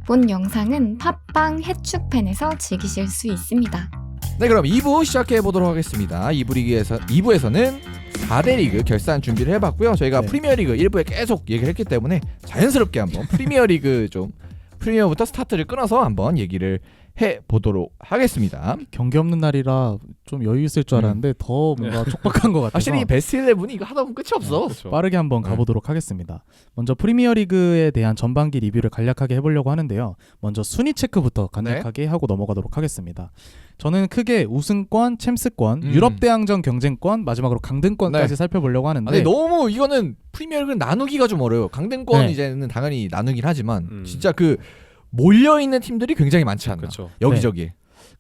본 영상은 팟빵 해축팬에서 즐기실 수 있습니다. 네, 그럼 2부 시작해 보도록 하겠습니다. 2부에서는 4대 리그 결산 준비를 해봤고요. 저희가 프리미어리그 1부에 계속 얘기를 했기 때문에 자연스럽게 한번 프리미어부터 스타트를 끊어서 한번 얘기를 해보도록 하겠습니다. 경기 없는 날이라 좀 여유 있을 줄 알았는데 더 뭔가 촉박한 것 같아서 확실히 베스트 11이 이거 하다 보면 끝이 없어. 그렇죠. 빠르게 한번 가보도록 하겠습니다. 먼저 프리미어리그에 대한 전반기 리뷰를 간략하게 해보려고 하는데요. 먼저 순위 체크부터 간략하게 하고 넘어가도록 하겠습니다. 저는 크게 우승권, 챔스권, 유럽 대항전 경쟁권, 마지막으로 강등권까지 살펴보려고 하는데 아니, 너무 이거는 프리미어리그는 나누기가 좀 어려워요. 강등권 이제는 당연히 나누긴 하지만 진짜 그 몰려있는 팀들이 굉장히 많지 않나. 그렇죠. 여기저기.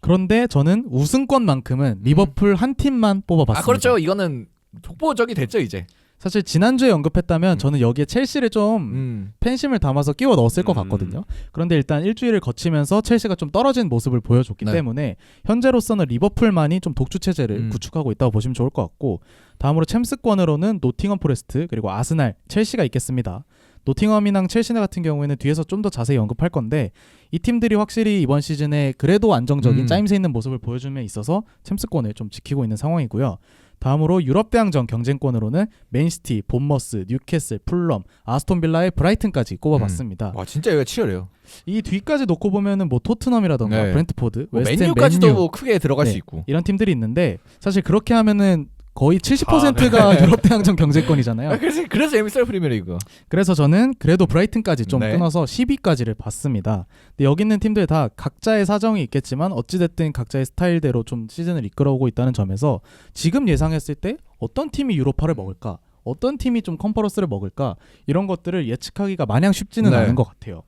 그런데 저는 우승권만큼은 리버풀 한 팀만 뽑아봤습니다. 그렇죠. 이거는 독보적이 됐죠 이제. 사실 지난주에 언급했다면 저는 여기에 첼시를 좀 팬심을 담아서 끼워 넣었을 것 같거든요. 그런데 일단 일주일을 거치면서 첼시가 좀 떨어진 모습을 보여줬기 때문에 현재로서는 리버풀만이 좀 독주 체제를 구축하고 있다고 보시면 좋을 것 같고, 다음으로 챔스권으로는 노팅엄 포레스트 그리고 아스날, 첼시가 있겠습니다. 노팅엄이랑 첼시 같은 경우에는 뒤에서 좀 더 자세히 언급할 건데, 이 팀들이 확실히 이번 시즌에 그래도 안정적인 짜임새 있는 모습을 보여줌에 있어서 챔스권을 좀 지키고 있는 상황이고요. 다음으로 유럽 대항전 경쟁권으로는 맨시티, 본머스, 뉴캐슬, 풀럼, 아스톤빌라의 브라이튼까지 꼽아봤습니다. 와, 진짜 이거 치열해요. 이 뒤까지 놓고 보면은 뭐 토트넘이라던가 브렌트포드, 웨스트햄, 맨유까지도 맨유, 뭐 크게 들어갈 수 있고 이런 팀들이 있는데, 사실 그렇게 하면은 거의 70%가 유럽 대항전 경쟁권이잖아요. 그래서 재밌어요 프리미어리그. 그래서 저는 그래도 브라이튼까지 좀 끊어서 10위까지를 봤습니다. 근데 여기 있는 팀들 다 각자의 사정이 있겠지만 어찌됐든 각자의 스타일대로 좀 시즌을 이끌어오고 있다는 점에서 지금 예상했을 때 어떤 팀이 유로파를 먹을까, 어떤 팀이 좀 컨퍼런스를 먹을까, 이런 것들을 예측하기가 마냥 쉽지는 않은 것 같아요.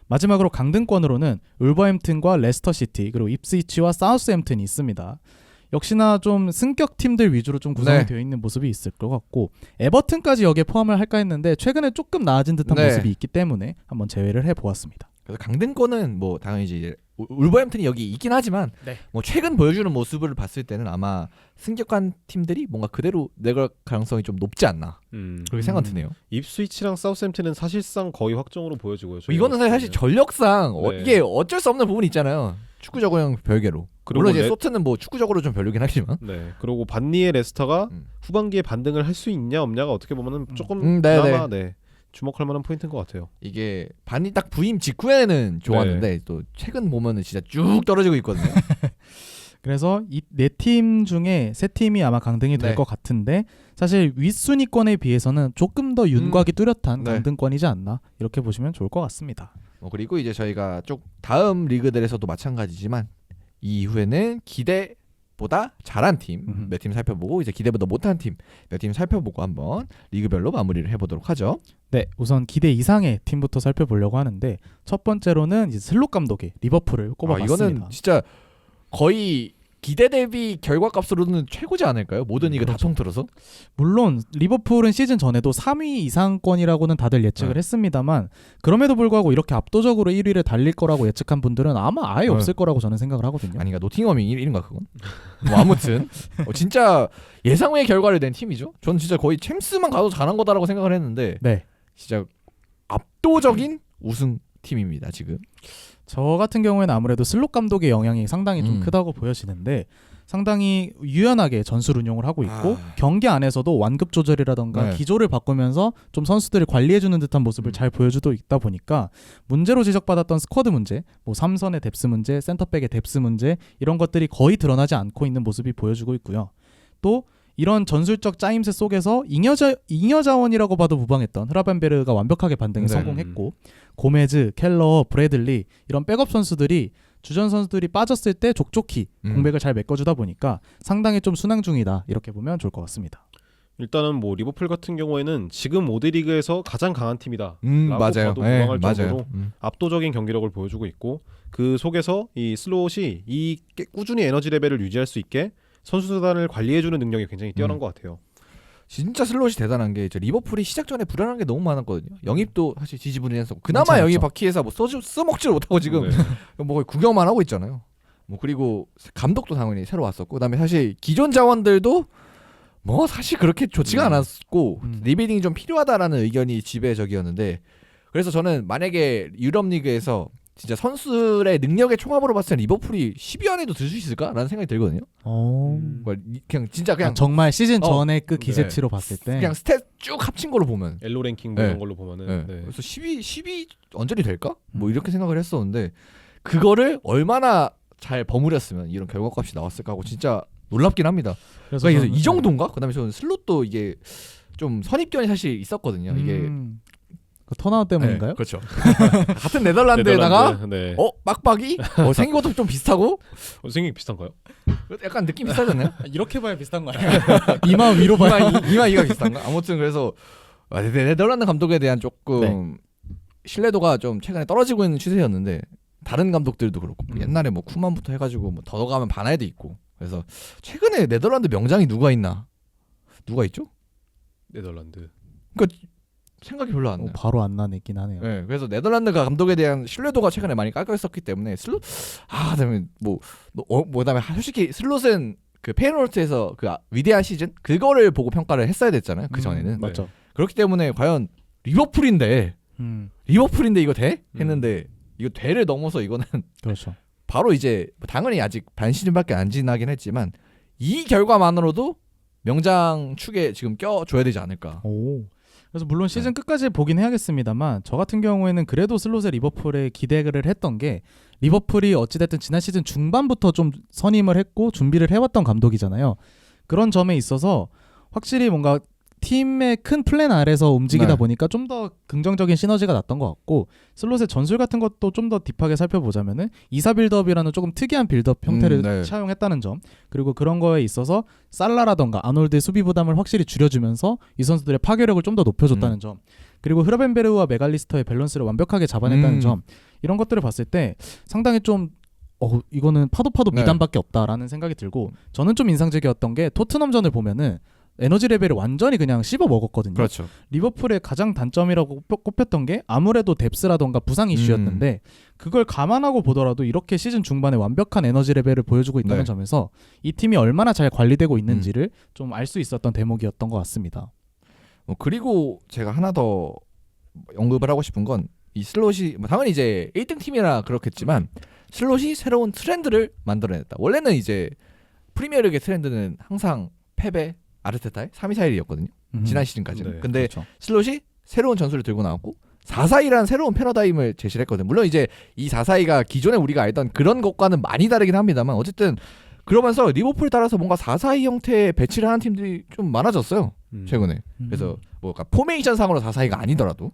마지막으로 강등권으로는 울버햄튼과 레스터시티, 그리고 입스위치와 사우스햄튼이 있습니다. 역시나 좀 승격 팀들 위주로 좀 구성이 되어 있는 모습이 있을 것 같고, 에버튼까지 여기에 포함을 할까 했는데 최근에 조금 나아진 듯한 모습이 있기 때문에 한번 제외를 해보았습니다. 그래서 강등권은 뭐 당연히 이제 울버햄튼이 여기 있긴 하지만 뭐 최근 보여주는 모습을 봤을 때는 아마 승격한 팀들이 뭔가 그대로 내걸 가능성이 좀 높지 않나 그렇게 생각 드네요. 입스위치랑 사우스햄튼은 사실상 거의 확정으로 보여지고요. 이거는 사실 전력상 이게 어쩔 수 없는 부분이 있잖아요. 축구적으로 별개로. 물론 이제 소트는 뭐 축구적으로 좀 별로긴 하지만. 그리고 반니의 레스터가 후반기에 반등을 할 수 있냐 없냐가 어떻게 보면은 조금 그나마 주목할 만한 포인트인 것 같아요. 이게 반니 딱 부임 직후에는 좋았는데 또 최근 보면은 진짜 쭉 떨어지고 있거든요. 그래서 이 네 팀 중에 세 팀이 아마 강등이 될 것 같은데, 사실 윗순위권에 비해서는 조금 더 윤곽이 뚜렷한 강등권이지 않나, 이렇게 보시면 좋을 것 같습니다. 그리고 이제 저희가 쭉 다음 리그들에서도 마찬가지지만 이후에는 기대보다 잘한 팀 몇 팀 살펴보고, 이제 기대보다 못한 팀 몇 팀 살펴보고 한번 리그별로 마무리를 해보도록 하죠. 네, 우선 기대 이상의 팀부터 살펴보려고 하는데, 첫 번째로는 이제 슬롯 감독의 리버풀을 꼽아봤습니다. 이거는 진짜 거의 기대 대비 결과값으로는 최고지 않을까요? 모든 리그 다 통틀어서. 물론 리버풀은 시즌 전에도 3위 이상권이라고는 다들 예측을 했습니다만, 그럼에도 불구하고 이렇게 압도적으로 1위를 달릴 거라고 예측한 분들은 아마 아예 없을 거라고 저는 생각을 하거든요. 아닌가, 노팅엄이 1인가 그건? 뭐 아무튼 진짜 예상 외의 결과를 낸 팀이죠. 저는 진짜 거의 챔스만 가도 잘한 거다라고 생각을 했는데 진짜 압도적인 우승 팀입니다 지금. 저 같은 경우에는 아무래도 슬롯 감독의 영향이 상당히 좀 크다고 보여지는데, 상당히 유연하게 전술 운용을 하고 있고 경기 안에서도 완급 조절이라던가 기조를 바꾸면서 좀 선수들을 관리해주는 듯한 모습을 잘 보여주고 있다 보니까, 문제로 지적받았던 스쿼드 문제, 뭐 삼선의 뎁스 문제, 센터백의 뎁스 문제, 이런 것들이 거의 드러나지 않고 있는 모습이 보여주고 있고요. 또 이런 전술적 짜임새 속에서 잉여 자원이라고 봐도 무방했던 흐라벤베르가 완벽하게 반등에 성공했고, 고메즈, 켈러, 브래들리, 이런 백업 선수들이 주전 선수들이 빠졌을 때 족족히 공백을 잘 메꿔주다 보니까 상당히 좀 순항 중이다, 이렇게 보면 좋을 것 같습니다. 일단은 뭐 리버풀 같은 경우에는 지금 5대 리그에서 가장 강한 팀이다 라고 맞아요. 봐도 무방할 정도로 압도적인 경기력을 보여주고 있고, 그 속에서 이 슬롯이 이 꾸준히 에너지 레벨을 유지할 수 있게 선수단을 관리해주는 능력이 굉장히 뛰어난 것 같아요. 진짜 슬롯이 대단한 게, 리버풀이 시작 전에 불안한 게 너무 많았거든요. 영입도 사실 지지부진해서 그나마 영입 바퀴에서 뭐 써먹지를 못하고 지금 뭐 거의 구경만 하고 있잖아요. 뭐 그리고 감독도 당연히 새로 왔었고, 그다음에 사실 기존 자원들도 뭐 사실 그렇게 좋지가 않았고 리빌딩이 좀 필요하다라는 의견이 지배적이었는데, 그래서 저는 만약에 유럽 리그에서 진짜 선수의 능력의 총합으로 봤을 때 리버풀이 10위 안에도 들 수 있을까라는 생각이 들거든요. 그냥 진짜 그냥 정말 시즌 전에 그 네. 기세치로 봤을 때 그냥 스탯 쭉 합친 걸로 보면 엘로 랭킹 네. 이런 걸로 보면은 네. 네. 그래서 10위 언저리 될까? 뭐 이렇게 생각을 했었는데 그거를 얼마나 잘 버무렸으면 이런 결과값이 나왔을까 하고 진짜 놀랍긴 합니다. 그래서 그래서 저는- 이 정도인가? 그다음에 저는 슬롯도 이게 좀 선입견이 사실 있었거든요. 이게 그 턴아웃 때문인가요? 네, 그렇죠. 같은 네덜란드에다가 네. 빡빡이 생긴 것도 좀 비슷하고 생긴 게 비슷한가요? 약간 느낌 비슷하잖아요. 이렇게 봐야 비슷한 거 아니야? 이마 위로 봐야 이가 비슷한가? 아무튼 그래서 네덜란드 감독에 대한 조금 신뢰도가 좀 최근에 떨어지고 있는 추세였는데 다른 감독들도 그렇고 옛날에 뭐 쿠만부터 해가지고 뭐 더 가면 바나에도 있고 그래서 최근에 네덜란드 명장이 누가 있나? 누가 있죠? 네덜란드. 생각이 별로 안 나요. 바로 안 나네긴 하네요. 네, 그래서 네덜란드 감독에 대한 신뢰도가 최근에 많이 깎였었기 때문에 슬롯 그다음에 그다음에 솔직히 슬롯은 그 페이노르트에서 그 위대한 시즌 그거를 보고 평가를 했어야 됐잖아요. 그 전에는 맞죠. 그렇기 때문에 과연 리버풀인데 이거 돼? 했는데 이거 돼를 넘어서 이거는 그렇죠. 바로 이제 당연히 아직 반 시즌밖에 안 지나긴 했지만 이 결과만으로도 명장 축에 지금 껴줘야 되지 않을까. 오. 그래서 물론 시즌 끝까지 보긴 해야겠습니다만 저 같은 경우에는 그래도 슬롯의 리버풀에 기대를 했던 게 리버풀이 어찌됐든 지난 시즌 중반부터 좀 선임을 했고 준비를 해왔던 감독이잖아요. 그런 점에 있어서 확실히 뭔가 팀의 큰 플랜 아래서 움직이다 네. 보니까 좀 더 긍정적인 시너지가 났던 것 같고 슬롯의 전술 같은 것도 좀 더 딥하게 살펴보자면은 2사 빌드업이라는 조금 특이한 빌드업 형태를 네. 차용했다는 점 그리고 그런 거에 있어서 살라라던가 아놀드의 수비 부담을 확실히 줄여주면서 이 선수들의 파괴력을 좀 더 높여줬다는 점 그리고 흐라벤베르와 메갈리스터의 밸런스를 완벽하게 잡아냈다는 점 이런 것들을 봤을 때 상당히 좀 이거는 파도 네. 미담밖에 없다라는 생각이 들고 저는 좀 인상적이었던 게 토트넘전을 보면은 에너지 레벨을 완전히 그냥 씹어 먹었거든요. 그렇죠. 리버풀의 가장 단점이라고 꼽혔던 게 아무래도 뎁스라던가 부상 이슈였는데 그걸 감안하고 보더라도 이렇게 시즌 중반에 완벽한 에너지 레벨을 보여주고 있다는 네. 점에서 이 팀이 얼마나 잘 관리되고 있는지를 좀 알 수 있었던 대목이었던 것 같습니다. 그리고 제가 하나 더 언급을 하고 싶은 건 이 슬롯이 당연히 이제 1등 팀이라 그렇겠지만 슬롯이 새로운 트렌드를 만들어냈다. 원래는 이제 프리미어리그의 트렌드는 항상 패배 아르테타의 3-2-4-1이었거든요. 지난 시즌까지는. 네, 근데 그렇죠. 슬롯이 새로운 전술을 들고 나왔고 4-4-2라는 새로운 패러다임을 제시를 했거든요. 물론 이제 이 4-4-2가 기존에 우리가 알던 그런 것과는 많이 다르긴 합니다만 어쨌든 그러면서 리버풀 따라서 뭔가 4-4-2 형태의 배치를 하는 팀들이 좀 많아졌어요. 최근에. 그래서 뭐 포메이션 상으로 4-4-2가 아니더라도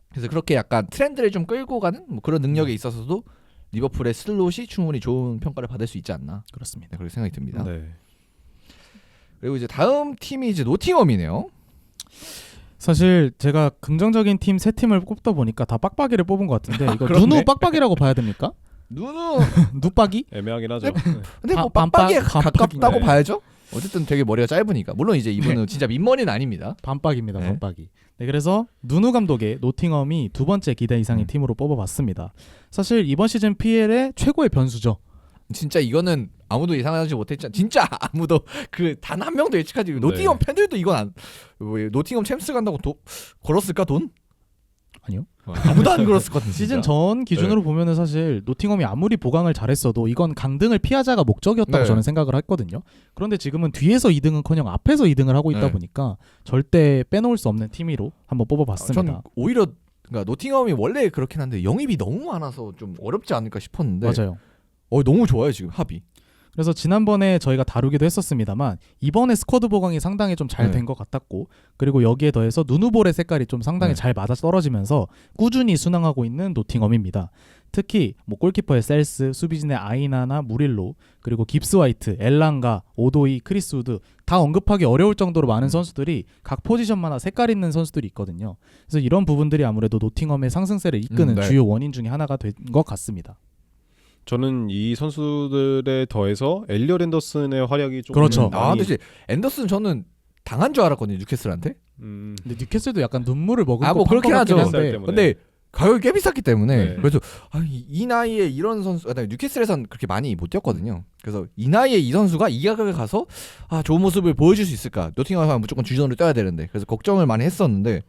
그래서 그렇게 약간 트렌드를 좀 끌고 가는 뭐 그런 능력에 있어서도 리버풀의 슬롯이 충분히 좋은 평가를 받을 수 있지 않나. 그렇습니다. 네, 그렇게 생각이 듭니다. 네. 그리고 이제 다음 팀이 이제 노팅엄이네요. 사실 제가 긍정적인 팀 세 팀을 꼽다 보니까 다 빡빡이를 뽑은 것 같은데 이거 그렇네. 누누 빡빡이라고 봐야 됩니까? 누누 누빡이? 애매하긴 하죠. 근데 뭐 반빡, 빡빡이에 반빡이. 가깝다고 네. 봐야죠. 어쨌든 되게 머리가 짧으니까. 물론 이제 이분은 진짜 민머리는 아닙니다. 반빡입니다. 네. 반빡이. 네, 그래서 누누 감독의 노팅엄이 두 번째 기대 이상의 팀으로 뽑아봤습니다. 사실 이번 시즌 PL의 최고의 변수죠. 진짜 이거는 아무도 예상하지 못했잖아. 진짜 아무도 그 단 한 명도 예측하지. 노팅엄 팬들도 이건 안 노팅엄 챔스 간다고 걸었을까 돈? 아니요. 아무도 안 걸었을 것 같은 시즌 전 기준으로 보면은 사실 노팅엄이 아무리 보강을 잘했어도 이건 강등을 피하자가 목적이었다고 네. 저는 생각을 했거든요. 그런데 지금은 뒤에서 2등은커녕 앞에서 2등을 하고 있다 네. 보니까 절대 빼놓을 수 없는 팀으로 한번 뽑아봤습니다. 전 오히려 그러니까 노팅엄이 원래 그렇긴 한데 영입이 너무 많아서 좀 어렵지 않을까 싶었는데 맞아요. 너무 좋아요 지금 합이. 그래서 지난번에 저희가 다루기도 했었습니다만 이번에 스쿼드 보강이 상당히 좀 잘 네. 된 것 같았고 그리고 여기에 더해서 누누볼의 색깔이 좀 상당히 네. 잘 맞아 떨어지면서 꾸준히 순항하고 있는 노팅엄입니다. 특히 뭐 골키퍼의 셀스, 수비진의 아이나나 무릴로 그리고 깁스 화이트, 엘랑가, 오도이, 크리스 우드 다 언급하기 어려울 정도로 많은 선수들이 각 포지션마다 색깔 있는 선수들이 있거든요. 그래서 이런 부분들이 아무래도 노팅엄의 상승세를 이끄는 네. 주요 원인 중에 하나가 된 것 같습니다. 저는 이 선수들에 더해서 엘리엇 앤더슨의 활약이 조금 그렇죠. 많이 근데 앤더슨 저는 당한 줄 알았거든요 뉴캐슬한테. 근데 뉴캐슬도 약간 눈물을 머금고 뭐 그렇긴 하죠. 한데 때문에. 근데 가격이 꽤 비쌌기 때문에 네. 그래서 이 나이에 이런 선수 뉴캐슬에선 그렇게 많이 못 뛰었거든요. 그래서 이 나이에 이 선수가 이 가격에 가서 좋은 모습을 보여줄 수 있을까? 노팅엄은 무조건 주전으로 뛰어야 되는데 그래서 걱정을 많이 했었는데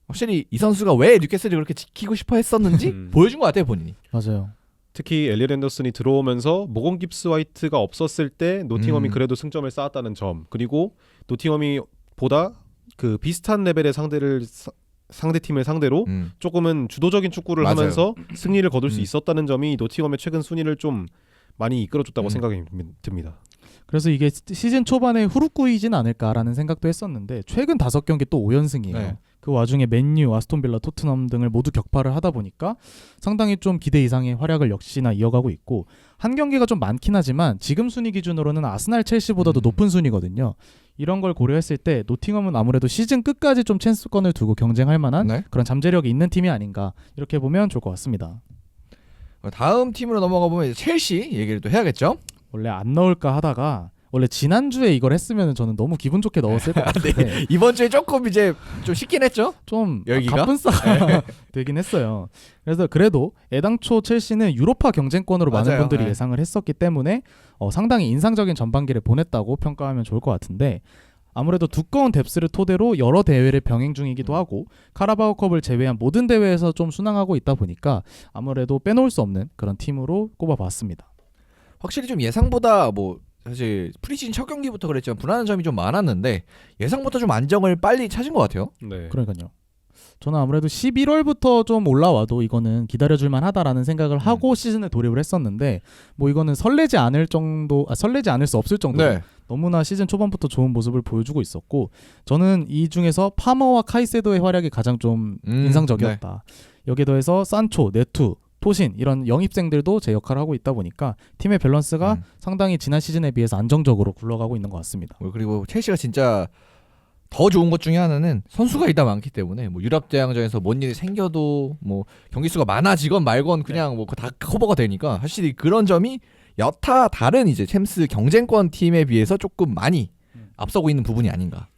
확실히 이 선수가 왜 뉴캐슬을 그렇게 지키고 싶어 했었는지 보여준 것 같아요 본인이. 맞아요. 특히 엘리엇 앤더슨이 들어오면서 모건 깁스 화이트가 없었을 때 노팅엄이 그래도 승점을 쌓았다는 점, 그리고 노팅엄이 보다 그 비슷한 레벨의 상대 팀을 상대로 조금은 주도적인 축구를 맞아요. 하면서 승리를 거둘 수 있었다는 점이 노팅엄의 최근 순위를 좀 많이 이끌어줬다고 생각이 듭니다. 그래서 이게 시즌 초반에 후루꾸이진 않을까라는 생각도 했었는데 최근 5경기 또 5연승이에요. 네. 그 와중에 맨유, 아스톤빌라, 토트넘 등을 모두 격파를 하다 보니까 상당히 좀 기대 이상의 활약을 역시나 이어가고 있고, 한 경기가 좀 많긴 하지만 지금 순위 기준으로는 아스날, 첼시보다도 높은 순위거든요. 이런 걸 고려했을 때 노팅엄은 아무래도 시즌 끝까지 좀 찬스권을 두고 경쟁할 만한 네. 그런 잠재력이 있는 팀이 아닌가, 이렇게 보면 좋을 것 같습니다. 다음 팀으로 넘어가 보면 이제 첼시 얘기를 또 해야겠죠. 원래 안 넣을까 하다가 원래 지난주에 이걸 했으면 저는 너무 기분 좋게 넣었을 것 같은데 이번 주에 조금 이제 좀 쉽긴 했죠. 좀 열기가? 가뿐싸가 되긴 했어요. 그래서 그래도 애당초 첼시는 유로파 경쟁권으로 많은 맞아요. 분들이 네. 예상을 했었기 때문에 상당히 인상적인 전반기를 보냈다고 평가하면 좋을 것 같은데, 아무래도 두꺼운 뎁스를 토대로 여러 대회를 병행 중이기도 하고 카라바오컵을 제외한 모든 대회에서 좀 순항하고 있다 보니까 아무래도 빼놓을 수 없는 그런 팀으로 꼽아봤습니다. 확실히 좀 예상보다 뭐 사실 프리시즌 첫 경기부터 그랬지만 불안한 점이 좀 많았는데 예상보다 좀 안정을 빨리 찾은 것 같아요. 네. 그러니까요. 저는 아무래도 11월부터 좀 올라와도 이거는 기다려줄만 하다라는 생각을 하고 시즌에 돌입을 했었는데, 뭐 이거는 설레지 않을 수 없을 정도로 네. 너무나 시즌 초반부터 좋은 모습을 보여주고 있었고, 저는 이 중에서 파머와 카이세도의 활약이 가장 좀 인상적이었다. 여기에 더해서 산초, 네투, 토신 이런 영입생들도 제 역할을 하고 있다 보니까 팀의 밸런스가 상당히 지난 시즌에 비해서 안정적으로 굴러가고 있는 것 같습니다. 그리고 첼시가 진짜 더 좋은 것 중에 하나는 선수가 이다 많기 때문에 뭐 유럽 대항전에서 뭔 일이 생겨도 뭐 경기 수가 많아지건 말건 그냥 뭐 다 커버가 되니까 확실히 그런 점이 여타 다른 이제 챔스 경쟁권 팀에 비해서 조금 많이 앞서고 있는 부분이 아닌가.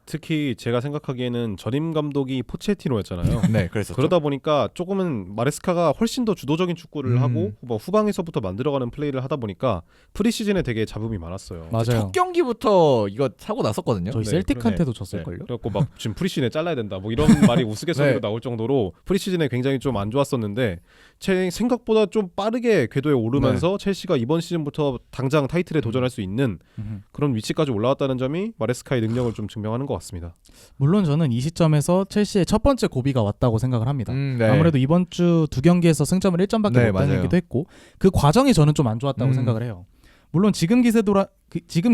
특히 제가 생각하기에는 전임 감독이 포체티노였잖아요. 네, 그래서 그러다 보니까 조금은 마레스카가 훨씬 더 주도적인 축구를 하고 뭐 후방에서부터 만들어가는 플레이를 하다 보니까 프리시즌에 되게 잡음이 많았어요. 맞아요. 첫 경기부터 이거 사고 났었거든요. 저희 네, 셀틱한테도 졌을걸요? 그래갖고 막 지금 프리시즌에 잘라야 된다 뭐 이런 말이 우스갯소리로 네. 나올 정도로 프리시즌에 굉장히 좀 안 좋았었는데 생각보다 좀 빠르게 궤도에 오르면서 첼시가 이번 시즌부터 당장 타이틀에 도전할 수 있는 그런 위치까지 올라왔다는 점이 마레스카의 능력을 좀 증명하는 것 같습니다. 물론 저는 이 시점에서 첼시의 첫 번째 고비가 왔다고 생각을 합니다. 네. 아무래도 이번 주 2경기에서 승점을 1점밖에 네, 못 맞아요. 따내기도 했고 그 과정이 저는 좀 안 좋았다고 생각을 해요. 물론 지금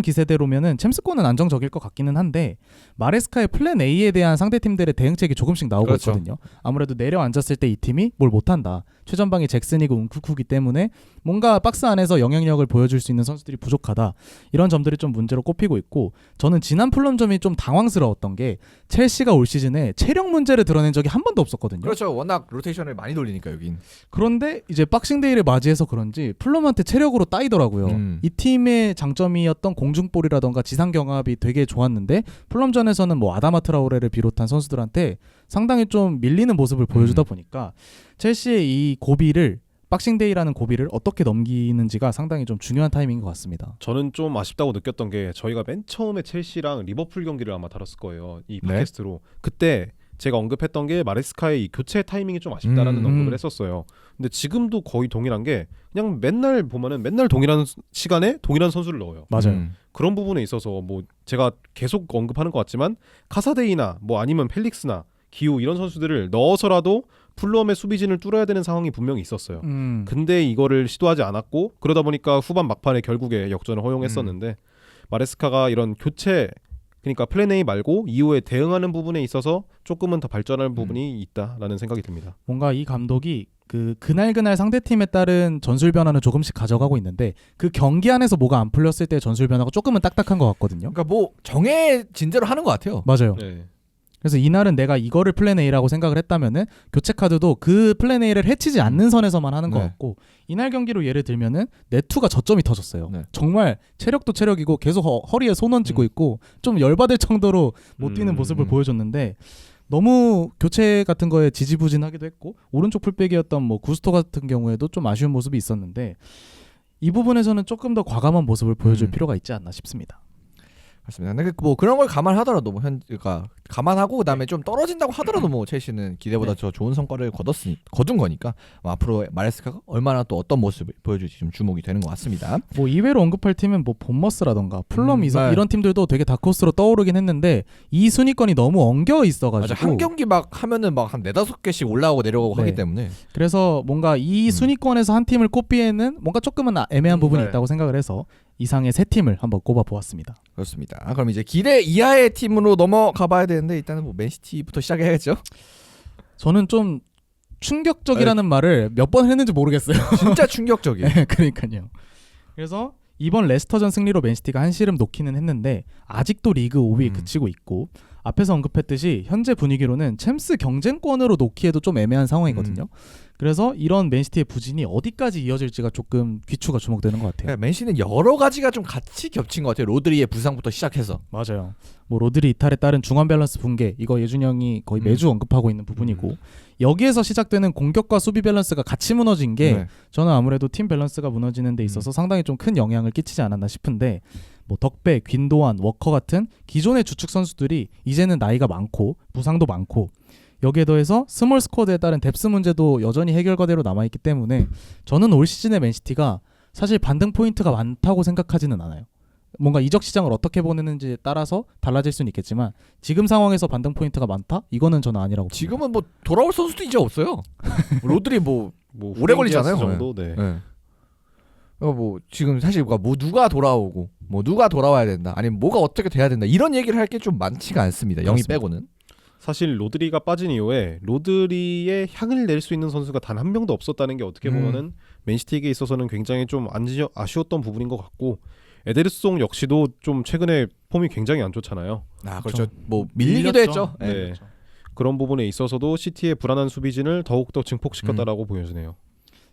기세대로면은 챔스권은 안정적일 것 같기는 한데 마레스카의 플랜 A에 대한 상대팀들의 대응책이 조금씩 나오고 그렇죠. 있거든요. 아무래도 내려앉았을 때 이 팀이 뭘 못한다. 최전방이 잭슨이고 운쿠쿠기 때문에 뭔가 박스 안에서 영향력을 보여줄 수 있는 선수들이 부족하다. 이런 점들이 좀 문제로 꼽히고 있고, 저는 지난 플럼점이 좀 당황스러웠던 게 첼시가 올 시즌에 체력 문제를 드러낸 적이 한 번도 없었거든요. 그렇죠. 워낙 로테이션을 많이 돌리니까 여긴. 그런데 이제 박싱데이를 맞이해서 그런지 플럼한테 체력으로 따이더라고요. 이 팀의 장점이었던 공중볼이라던가 지상 경합이 되게 좋았는데 플럼전에서는 뭐 아다마 트라오레를 비롯한 선수들한테 상당히 좀 밀리는 모습을 보여주다 보니까 첼시의 이 고비를, 박싱데이라는 고비를 어떻게 넘기는지가 상당히 좀 중요한 타이밍인 것 같습니다. 저는 좀 아쉽다고 느꼈던 게 저희가 맨 처음에 첼시랑 리버풀 경기를 아마 다뤘을 거예요. 이 팟캐스트로. 그때 제가 언급했던 게 마레스카의 이 교체 타이밍이 좀 아쉽다라는 언급을 했었어요. 근데 지금도 거의 동일한 게 그냥 맨날 보면은 맨날 동일한 시간에 동일한 선수를 넣어요. 맞아요. 그런 부분에 있어서 뭐 제가 계속 언급하는 것 같지만 카사데이나 뭐 아니면 펠릭스나 기우 이런 선수들을 넣어서라도 풀럼의 수비진을 뚫어야 되는 상황이 분명히 있었어요. 근데 이거를 시도하지 않았고 그러다 보니까 후반 막판에 결국에 역전을 허용했었는데 마레스카가 이런 교체, 그러니까 플랜 A 말고 이후에 대응하는 부분에 있어서 조금은 더 발전할 부분이 있다라는 생각이 듭니다. 뭔가 이 감독이 그날 상대팀에 따른 전술 변화는 조금씩 가져가고 있는데 그 경기 안에서 뭐가 안 풀렸을 때 전술 변화가 조금은 딱딱한 것 같거든요. 그러니까 뭐 정해진 대로 하는 것 같아요. 맞아요. 네. 그래서 이날은 내가 이거를 플랜 A라고 생각을 했다면은 교체 카드도 그 플랜 A를 해치지 않는 선에서만 하는 것 같고, 이날 경기로 예를 들면은 네투가 저점이 터졌어요. 네. 정말 체력도 체력이고 계속 허리에 손 얹고 있고 좀 열받을 정도로 못 뛰는 모습을 보여줬는데, 너무 교체 같은 거에 지지부진하기도 했고 오른쪽 풀백이었던 뭐 구스토 같은 경우에도 좀 아쉬운 모습이 있었는데 이 부분에서는 조금 더 과감한 모습을 보여줄 필요가 있지 않나 싶습니다. 맞습니다. 근데 뭐 그런 걸 감안하더라도 뭐 그러니까 감안하고 그다음에 좀 떨어진다고 하더라도 뭐 첼시는 기대보다 더 좋은 성과를 거둔 거니까 뭐 앞으로 마레스카가 얼마나 또 어떤 모습을 보여줄지 좀 주목이 되는 것 같습니다. 뭐 이외로 언급할 팀은 뭐 본머스라던가 풀럼 네. 이런 팀들도 되게 다크호스로 떠오르긴 했는데 이 순위권이 너무 엉겨 맞아, 있어가지고 한 경기 막 하면은 막 한 4-5개씩 올라오고 내려가고 네. 하기 때문에 그래서 뭔가 이 순위권에서 한 팀을 꼽기에는 뭔가 조금은 애매한 부분이 네. 있다고 생각을 해서 이상의 세 팀을 한번 꼽아보았습니다. 그렇습니다. 그럼 이제 기대 이하의 팀으로 넘어가 봐야 되는데 일단은 뭐 맨시티부터 시작해야겠죠. 저는 좀 충격적이라는 말을 몇 번 했는지 모르겠어요. 진짜 충격적이에요. 네, 그러니까요. 그래서 이번 레스터전 승리로 맨시티가 한시름 놓기는 했는데 아직도 리그 5위에 그치고 있고 앞에서 언급했듯이 현재 분위기로는 챔스 경쟁권으로 놓기에도 좀 애매한 상황이거든요. 그래서 이런 맨시티의 부진이 어디까지 이어질지가 조금 귀추가 주목되는 것 같아요. 그러니까 맨시티는 여러 가지가 좀 같이 겹친 것 같아요. 로드리의 부상부터 시작해서. 맞아요. 뭐 로드리 이탈에 따른 중원 밸런스 붕괴 이거 예준이 형이 거의 매주 언급하고 있는 부분이고 여기에서 시작되는 공격과 수비 밸런스가 같이 무너진 게 네. 저는 아무래도 팀 밸런스가 무너지는 데 있어서 상당히 좀 큰 영향을 끼치지 않았나 싶은데 뭐 덕배, 귄도안, 워커 같은 기존의 주축 선수들이 이제는 나이가 많고 부상도 많고 여기에 더해서 스몰 스쿼드에 따른 뎁스 문제도 여전히 해결과대로 남아있기 때문에 저는 올 시즌의 맨시티가 사실 반등 포인트가 많다고 생각하지는 않아요. 뭔가 이적 시장을 어떻게 보내는지에 따라서 달라질 수는 있겠지만 지금 상황에서 반등 포인트가 많다? 이거는 저는 아니라고 봅니다. 지금은 뭐 돌아올 선수도 이제 없어요. 로드리 뭐 뭐 오래 걸리잖아요. 정도. 네. 네. 뭐 지금 사실 뭐 누가 돌아오고 뭐 누가 돌아와야 된다 아니면 뭐가 어떻게 돼야 된다 이런 얘기를 할 게 좀 많지가 않습니다. 영입 그렇습니다. 빼고는. 사실 로드리가 빠진 이후에 로드리의 향을 낼 수 있는 선수가 단 한 명도 없었다는 게 어떻게 보면은 맨시티에게 있어서는 굉장히 좀 아쉬웠던 부분인 것 같고 에데르송 역시도 좀 최근에 폼이 굉장히 안 좋잖아요. 아 그렇죠. 뭐 밀리기도 했죠. 네. 네. 그런 부분에 있어서도 시티의 불안한 수비진을 더욱더 증폭시켰다라고 보여지네요.